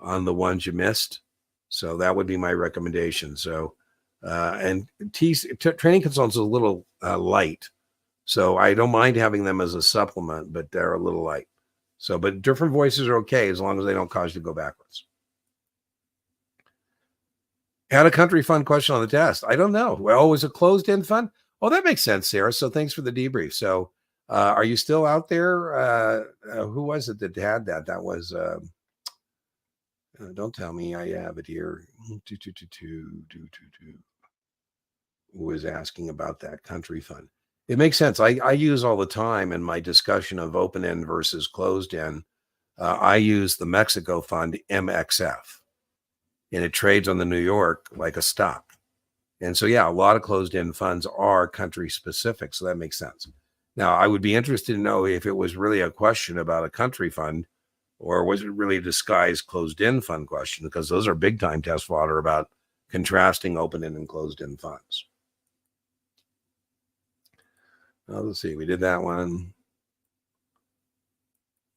on the ones you missed. So that would be my recommendation. So, and training consultants is a little light. So I don't mind having them as a supplement, but they're a little light. So, but different voices are okay as long as they don't cause you to go backwards. Had a country fund question on the test. I don't know. Well, was it closed-end fund? Oh, that makes sense, Sarah. So thanks for the debrief. So are you still out there? Who was it that had that? That was, don't tell me, I have it here. Who was asking about that country fund? It makes sense. I use all the time in my discussion of open end versus closed end. I use the Mexico fund MXF, and it trades on the New York like a stock. And so, yeah, a lot of closed end funds are country specific. So that makes sense. Now, I would be interested to know if it was really a question about a country fund, or was it really a disguised closed end fund question? Because those are big time test fodder about contrasting open end and closed end funds. Let's see. We did that one.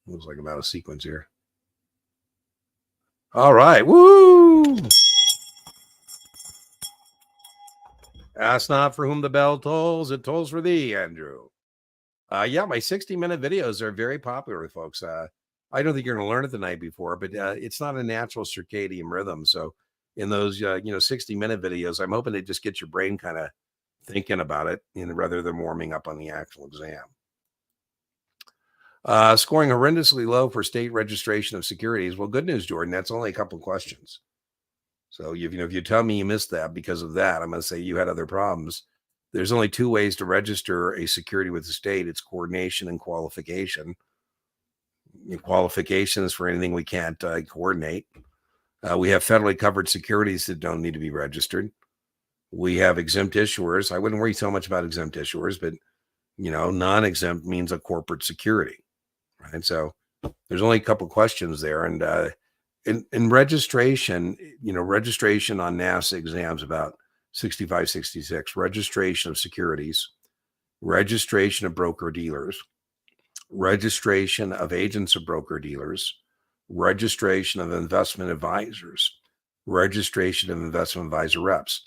Looks like about a sequence here. All right. Woo! Ask not for whom the bell tolls. It tolls for thee, Andrew. Yeah, my 60-minute videos are very popular with folks. I don't think you're going to learn it the night before, but it's not a natural circadian rhythm. So in those, 60-minute videos, I'm hoping to just get your brain kind of thinking about it, rather than warming up on the actual exam. Scoring horrendously low for state registration of securities. Well, good news, Jordan. That's only a couple of questions. So if you tell me you missed that because of that, I'm going to say you had other problems. There's only 2 ways to register a security with the state. It's coordination and qualification. Qualifications for anything we can't coordinate. We have federally covered securities that don't need to be registered. We have exempt issuers. I wouldn't worry so much about exempt issuers, but non-exempt means a corporate security, right? So there's only a couple questions there, and in registration, registration on NASA exams about 65, 66. Registration of securities, registration of broker dealers, registration of agents of broker dealers, registration of investment advisors, registration of investment advisor reps.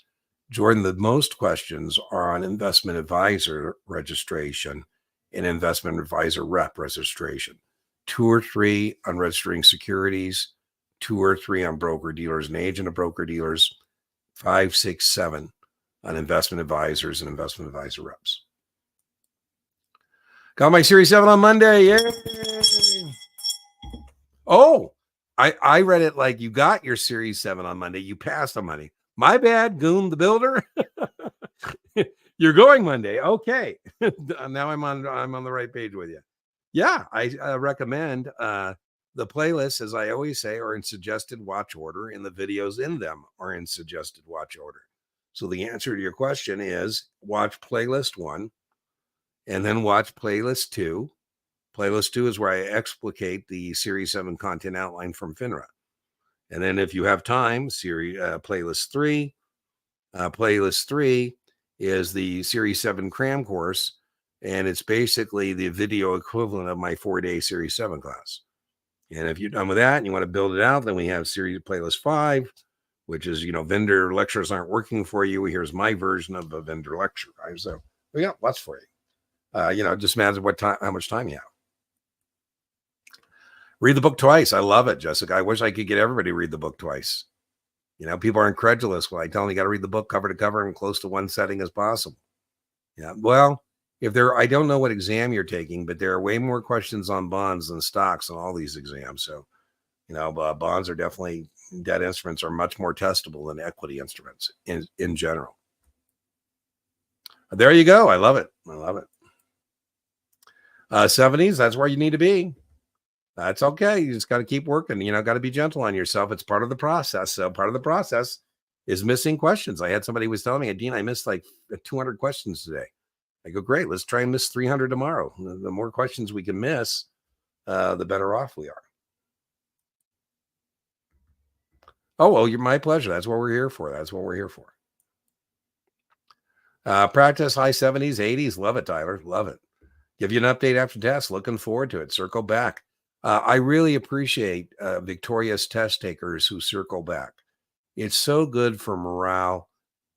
Jordan, the most questions are on investment advisor registration and investment advisor rep registration. 2 or 3 on registering securities, 2 or 3 on broker dealers and agent of broker dealers, 5, 6, 7 on investment advisors and investment advisor reps. Got my Series 7 on Monday. Yay! Oh, I read it like you got your Series 7 on Monday. You passed on Monday. My bad, Goon the Builder. You're going Monday. Okay. Now I'm on the right page with you. Yeah, I recommend the playlists, as I always say, are in suggested watch order, and the videos in them are in suggested watch order. So the answer to your question is watch playlist 1 and then watch playlist 2. Playlist 2 is where I explicate the Series 7 content outline from FINRA. And then if you have time, playlist 3. Playlist 3 is the Series 7 cram course, and it's basically the video equivalent of my 4-day Series 7 class. And if you're done with that and you want to build it out, then we have Series Playlist 5, which is, vendor lectures aren't working for you. Here's my version of a vendor lecture. Right? So we got lots for you. It just matters how much time you have. Read the book twice. I love it, Jessica. I wish I could get everybody to read the book twice. People are incredulous when I tell them you got to read the book cover to cover and close to one setting as possible. Yeah. Well, I don't know what exam you're taking, but there are way more questions on bonds than stocks on all these exams. So, bonds are definitely, debt instruments are much more testable than equity instruments in general. There you go. I love it. 70s, that's where you need to be. That's okay. You just got to keep working. Got to be gentle on yourself. It's part of the process. So part of the process is missing questions. I had somebody who was telling me, Dean, I missed like 200 questions today. I go, great. Let's try and miss 300 tomorrow. The more questions we can miss, the better off we are. Oh, well, you're my pleasure. That's what we're here for. Practice high 70s, 80s. Love it, Tyler. Love it. Give you an update after test. Looking forward to it. Circle back. I really appreciate victorious test takers who circle back. It's so good for morale,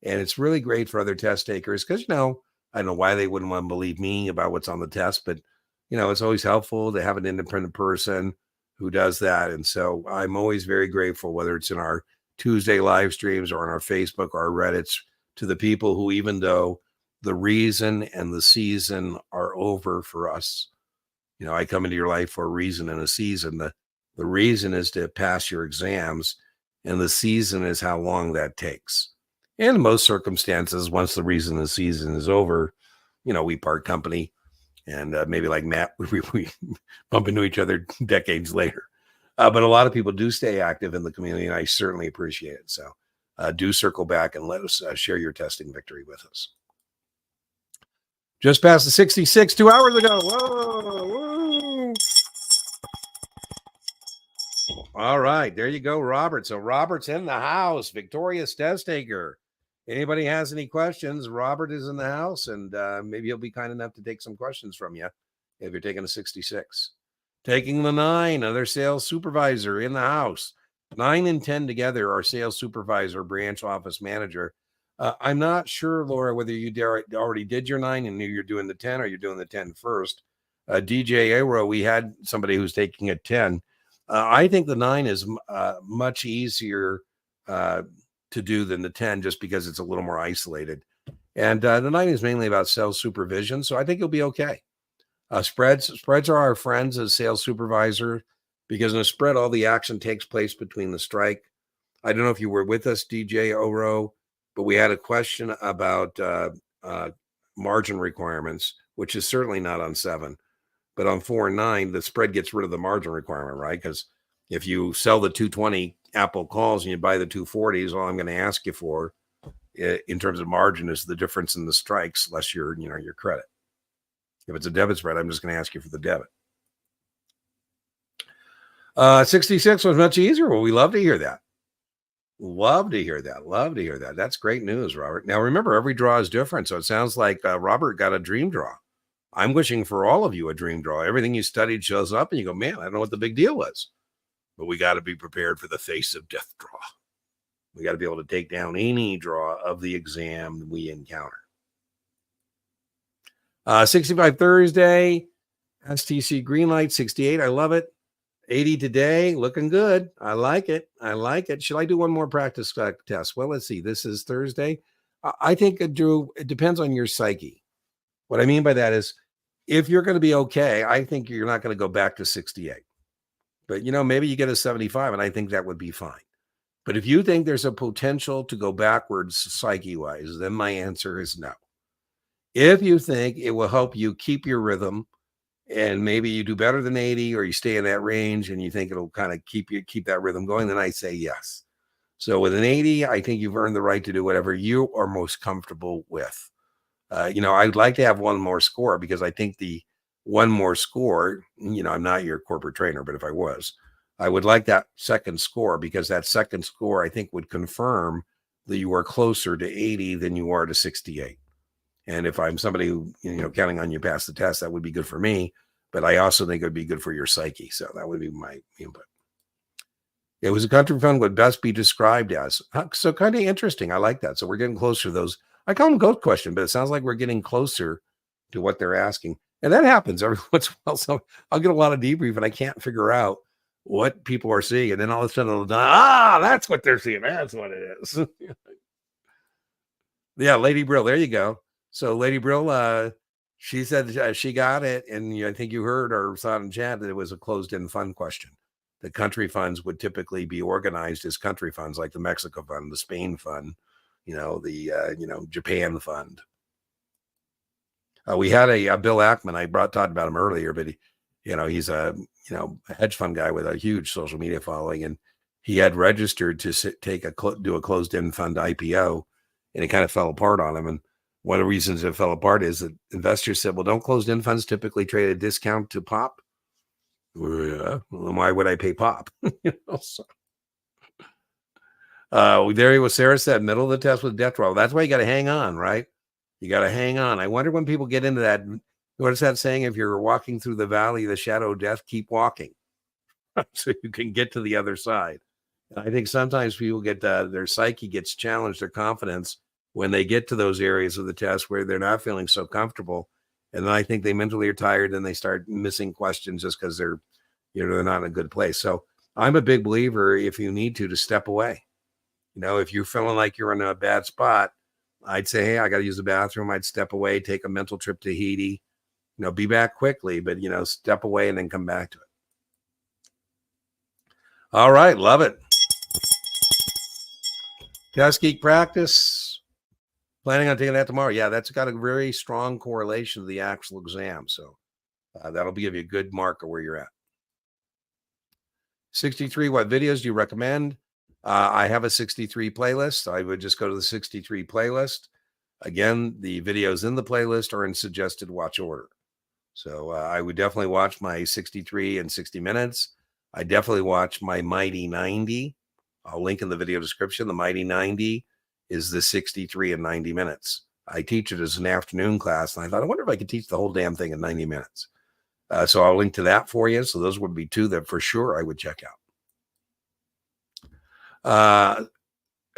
and it's really great for other test takers because, I don't know why they wouldn't want to believe me about what's on the test, but, it's always helpful to have an independent person who does that. And so I'm always very grateful, whether it's in our Tuesday live streams or on our Facebook or our Reddits, to the people who, even though the reason and the season are over for us, I come into your life for a reason and a season. The reason is to pass your exams, and the season is how long that takes. And in most circumstances, once the reason and the season is over, we part company, and maybe like Matt, we bump into each other decades later. But a lot of people do stay active in the community, and I certainly appreciate it. So do circle back and let us share your testing victory with us. Just past the 66 2 hours ago. Whoa. All right, there you go, Robert. So Robert's in the house, victorious test taker. Anybody has any questions, Robert is in the house, and maybe he'll be kind enough to take some questions from you if you're taking a 66. Taking the 9, another sales supervisor in the house. 9 and 10 together are sales supervisor, branch office manager. I'm not sure, Laura, whether you already did your 9 and knew you're doing the 10, or you're doing the 10 first. DJ Aero, we had somebody who's taking a 10. I think the 9 is much easier to do than the 10, just because it's a little more isolated. And the 9 is mainly about sales supervision, so I think you'll be okay. Spreads are our friends as sales supervisor, because in a spread, all the action takes place between the strike. I don't know if you were with us, DJ Oro, but we had a question about margin requirements, which is certainly not on 7. But on 4 and 9, the spread gets rid of the margin requirement, right? Because if you sell the 220 Apple calls and you buy the 240s, all I'm going to ask you for in terms of margin is the difference in the strikes less your credit. If it's a debit spread, I'm just going to ask you for the debit. 66 was much easier. Well, we love to hear that. Love to hear that. That's great news, Robert. Now, remember, every draw is different. So it sounds like Robert got a dream draw. I'm wishing for all of you a dream draw. Everything you studied shows up and you go, man, I don't know what the big deal was. But we got to be prepared for the face of death draw. We got to be able to take down any draw of the exam we encounter. 65 Thursday, STC green light, 68. I love it. 80 today, looking good. I like it. Should I do one more practice test? Well, let's see. This is Thursday. I think, Drew, it depends on your psyche. What I mean by that is, if you're going to be okay, I think you're not going to go back to 68. But, maybe you get a 75, and I think that would be fine. But if you think there's a potential to go backwards psyche-wise, then my answer is no. If you think it will help you keep your rhythm, and maybe you do better than 80, or you stay in that range and you think it'll kind of keep that rhythm going, then I say yes. So with an 80, I think you've earned the right to do whatever you are most comfortable with. I'd like to have one more score, because I think the one more score, I'm not your corporate trainer, but if I was, I would like that second score, because that second score, I think, would confirm that you are closer to 80 than you are to 68. And if I'm somebody who, counting on you pass the test, that would be good for me. But I also think it would be good for your psyche. So that would be my input. It was a country fund would best be described as. So kind of interesting. I like that. So we're getting closer to those. I call them ghost question, but it sounds like we're getting closer to what they're asking. And that happens every once in a while. So I'll get a lot of debrief and I can't figure out what people are seeing. And then all of a sudden, that's what they're seeing. That's what it is. Yeah, Lady Brill. There you go. So Lady Brill, She said she got it, and I think you heard or saw it in chat that it was a closed-end fund question. The country funds would typically be organized as country funds, like the Mexico fund, the Spain fund, the Japan fund. We had a Bill Ackman. I talked about him earlier, but he's a hedge fund guy with a huge social media following, and he had registered to do a closed-end fund IPO, and it kind of fell apart on him. And one of the reasons it fell apart is that investors said, "Well, don't closed-end funds typically trade a discount to pop?" Well, yeah. Well, why would I pay pop? There he was. Sarah said, middle of the test with death row. That's why you got to hang on, right? You got to hang on. I wonder when people get into that. What is that saying? If you're walking through the valley of the shadow of death, keep walking so you can get to the other side. And I think sometimes people get their psyche gets challenged, their confidence, when they get to those areas of the test where they're not feeling so comfortable. And then I think they mentally are tired and they start missing questions just because they're not in a good place. So I'm a big believer, if you need to step away. If you're feeling like you're in a bad spot, I'd say, hey, I got to use the bathroom. I'd step away, take a mental trip to Tahiti, be back quickly, but, step away and then come back to it. All right. Love it. Test Geek practice. Planning on taking that tomorrow. Yeah, that's got a very strong correlation to the actual exam. So that'll give you a good mark of where you're at. 63, what videos do you recommend? I have a 63 playlist. I would just go to the 63 playlist. Again, the videos in the playlist are in suggested watch order. So I would definitely watch my 63 and 60 minutes. I definitely watch my Mighty 90. I'll link in the video description. The Mighty 90 is the 63 and 90 minutes. I teach it as an afternoon class, and I thought, I wonder if I could teach the whole damn thing in 90 minutes. So I'll link to that for you. So those would be two that for sure I would check out.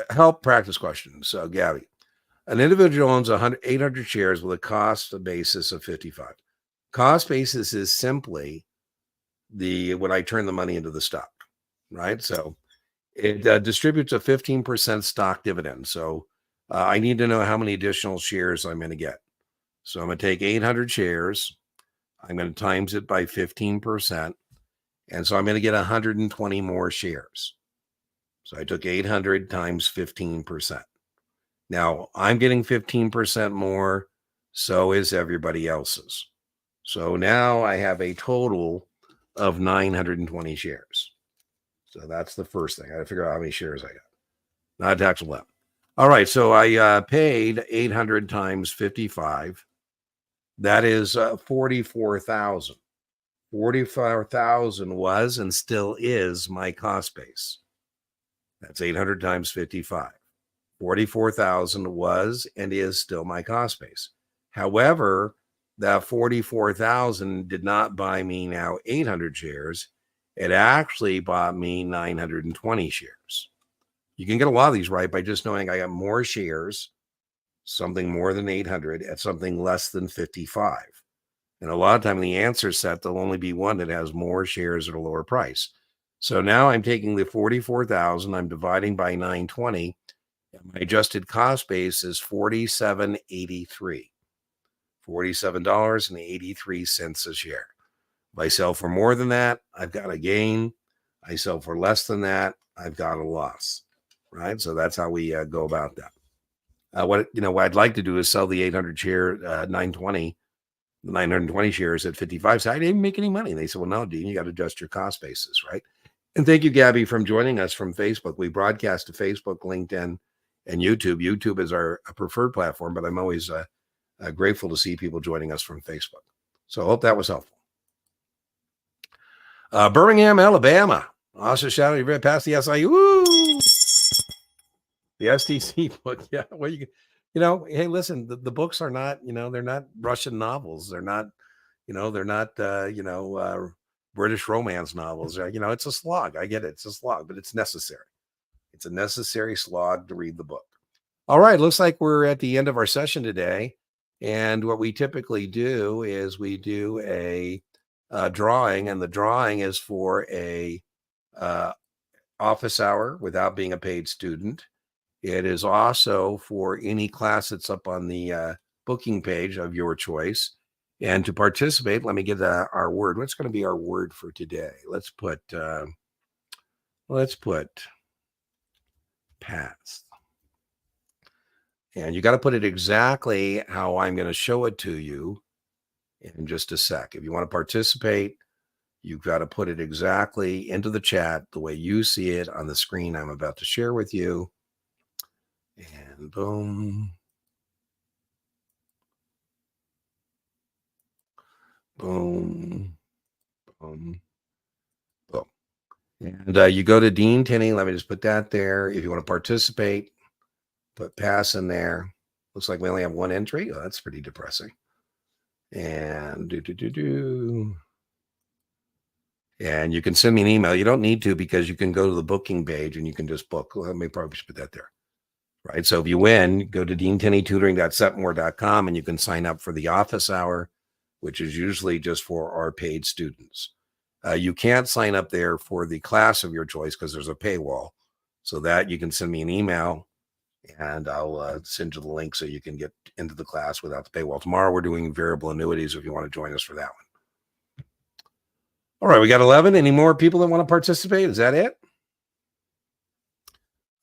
Help practice questions. So Gabby, an individual owns 800 shares with a cost basis of 55. Cost basis is simply when I turn the money into the stock, right? So it distributes a 15% stock dividend. So I need to know how many additional shares I'm going to get. So I'm going to take 800 shares. I'm going to times it by 15%. And so I'm going to get 120 more shares. So I took 800 times 15%. Now I'm getting 15% more. So is everybody else's. So now I have a total of 920 shares. So that's the first thing. I got to figure out how many shares I got. Not taxable left. All right. So I paid 800 times 55. That is 44,000. 44,000 was and still is my cost base. That's 800 times 55. 44,000 was and is still my cost base. However, that 44,000 did not buy me now 800 shares. It actually bought me 920 shares. You can get a lot of these right by just knowing I got more shares, something more than 800 at something less than 55. And a lot of time in the answer set, there'll only be one that has more shares at a lower price. So now I'm taking the 44,000, I'm dividing by 920, and my adjusted cost base is $47.83. $47.83 a share. If I sell for more than that, I've got a gain. I sell for less than that, I've got a loss. Right? So that's how we go about that. What I'd like to do is sell the 800 share, 920 shares at 55. So I didn't make any money. And they said, well, no, Dean, you got to adjust your cost basis, right? And thank you, Gabby, for joining us from Facebook. We broadcast to Facebook, LinkedIn, and YouTube. YouTube is our preferred platform, but I'm always grateful to see people joining us from Facebook. So I hope that was helpful. Birmingham, Alabama. Also, shout out, you read past the SIU. Woo! The STC book. Yeah. Well, hey, listen, the books are not, they're not Russian novels. They're not, British romance novels. It's a slog. I get it. It's a slog, but it's necessary. It's a necessary slog to read the book. All right. Looks like we're at the end of our session today. And what we typically do is we do a drawing, and the drawing is for a office hour without being a paid student. It is also for any class that's up on the booking page of your choice. And to participate, let me get our word. What's going to be our word for today? Let's put pass. And you got to put it exactly how I'm going to show it to you in just a sec. If you want to participate, you've got to put it exactly into the chat the way you see it on the screen I'm about to share with you. And boom. Boom. Boom. Boom. And you go to Dean Tinney. Let me just put that there. If you want to participate, put pass in there. Looks like we only have one entry. Oh, that's pretty depressing. And And you can send me an email. You don't need to, because you can go to the booking page and you can just book. Let me probably just put that there. Right. So if you win, go to deantenneytutoring.setmore.com and you can sign up for the office hour, which is usually just for our paid students. You can't sign up there for the class of your choice because there's a paywall. So that you can send me an email and I'll send you the link so you can get into the class without the paywall. Tomorrow we're doing variable annuities if you want to join us for that one. All right, we got 11. Any more people that want to participate? Is that it?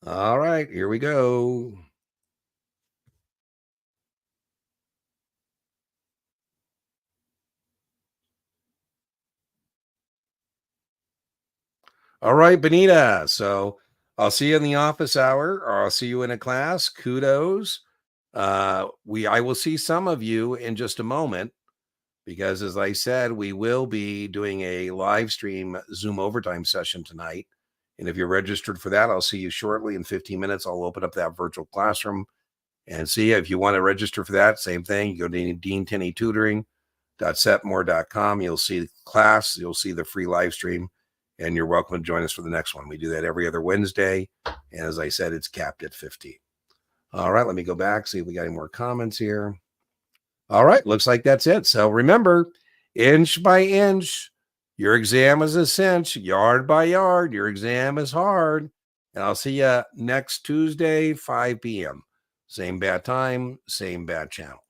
All right, here we go. All right, Benita. So I'll see you in the office hour, or I'll see you in a class. Kudos. I will see some of you in just a moment, because as I said, we will be doing a live stream Zoom overtime session tonight. And if you're registered for that, I'll see you shortly. In 15 minutes, I'll open up that virtual classroom and see if you want to register for that. Same thing. You go to deantenneytutoring.setmore.com. You'll see the class. You'll see the free live stream. And you're welcome to join us for the next one. We do that every other Wednesday. And as I said, it's capped at 15. All right, let me go back, see if we got any more comments here. All right, looks like that's it. So remember, inch by inch, your exam is a cinch. Yard by yard, your exam is hard. And I'll see you next Tuesday, 5 p.m. Same bad time, same bad channel.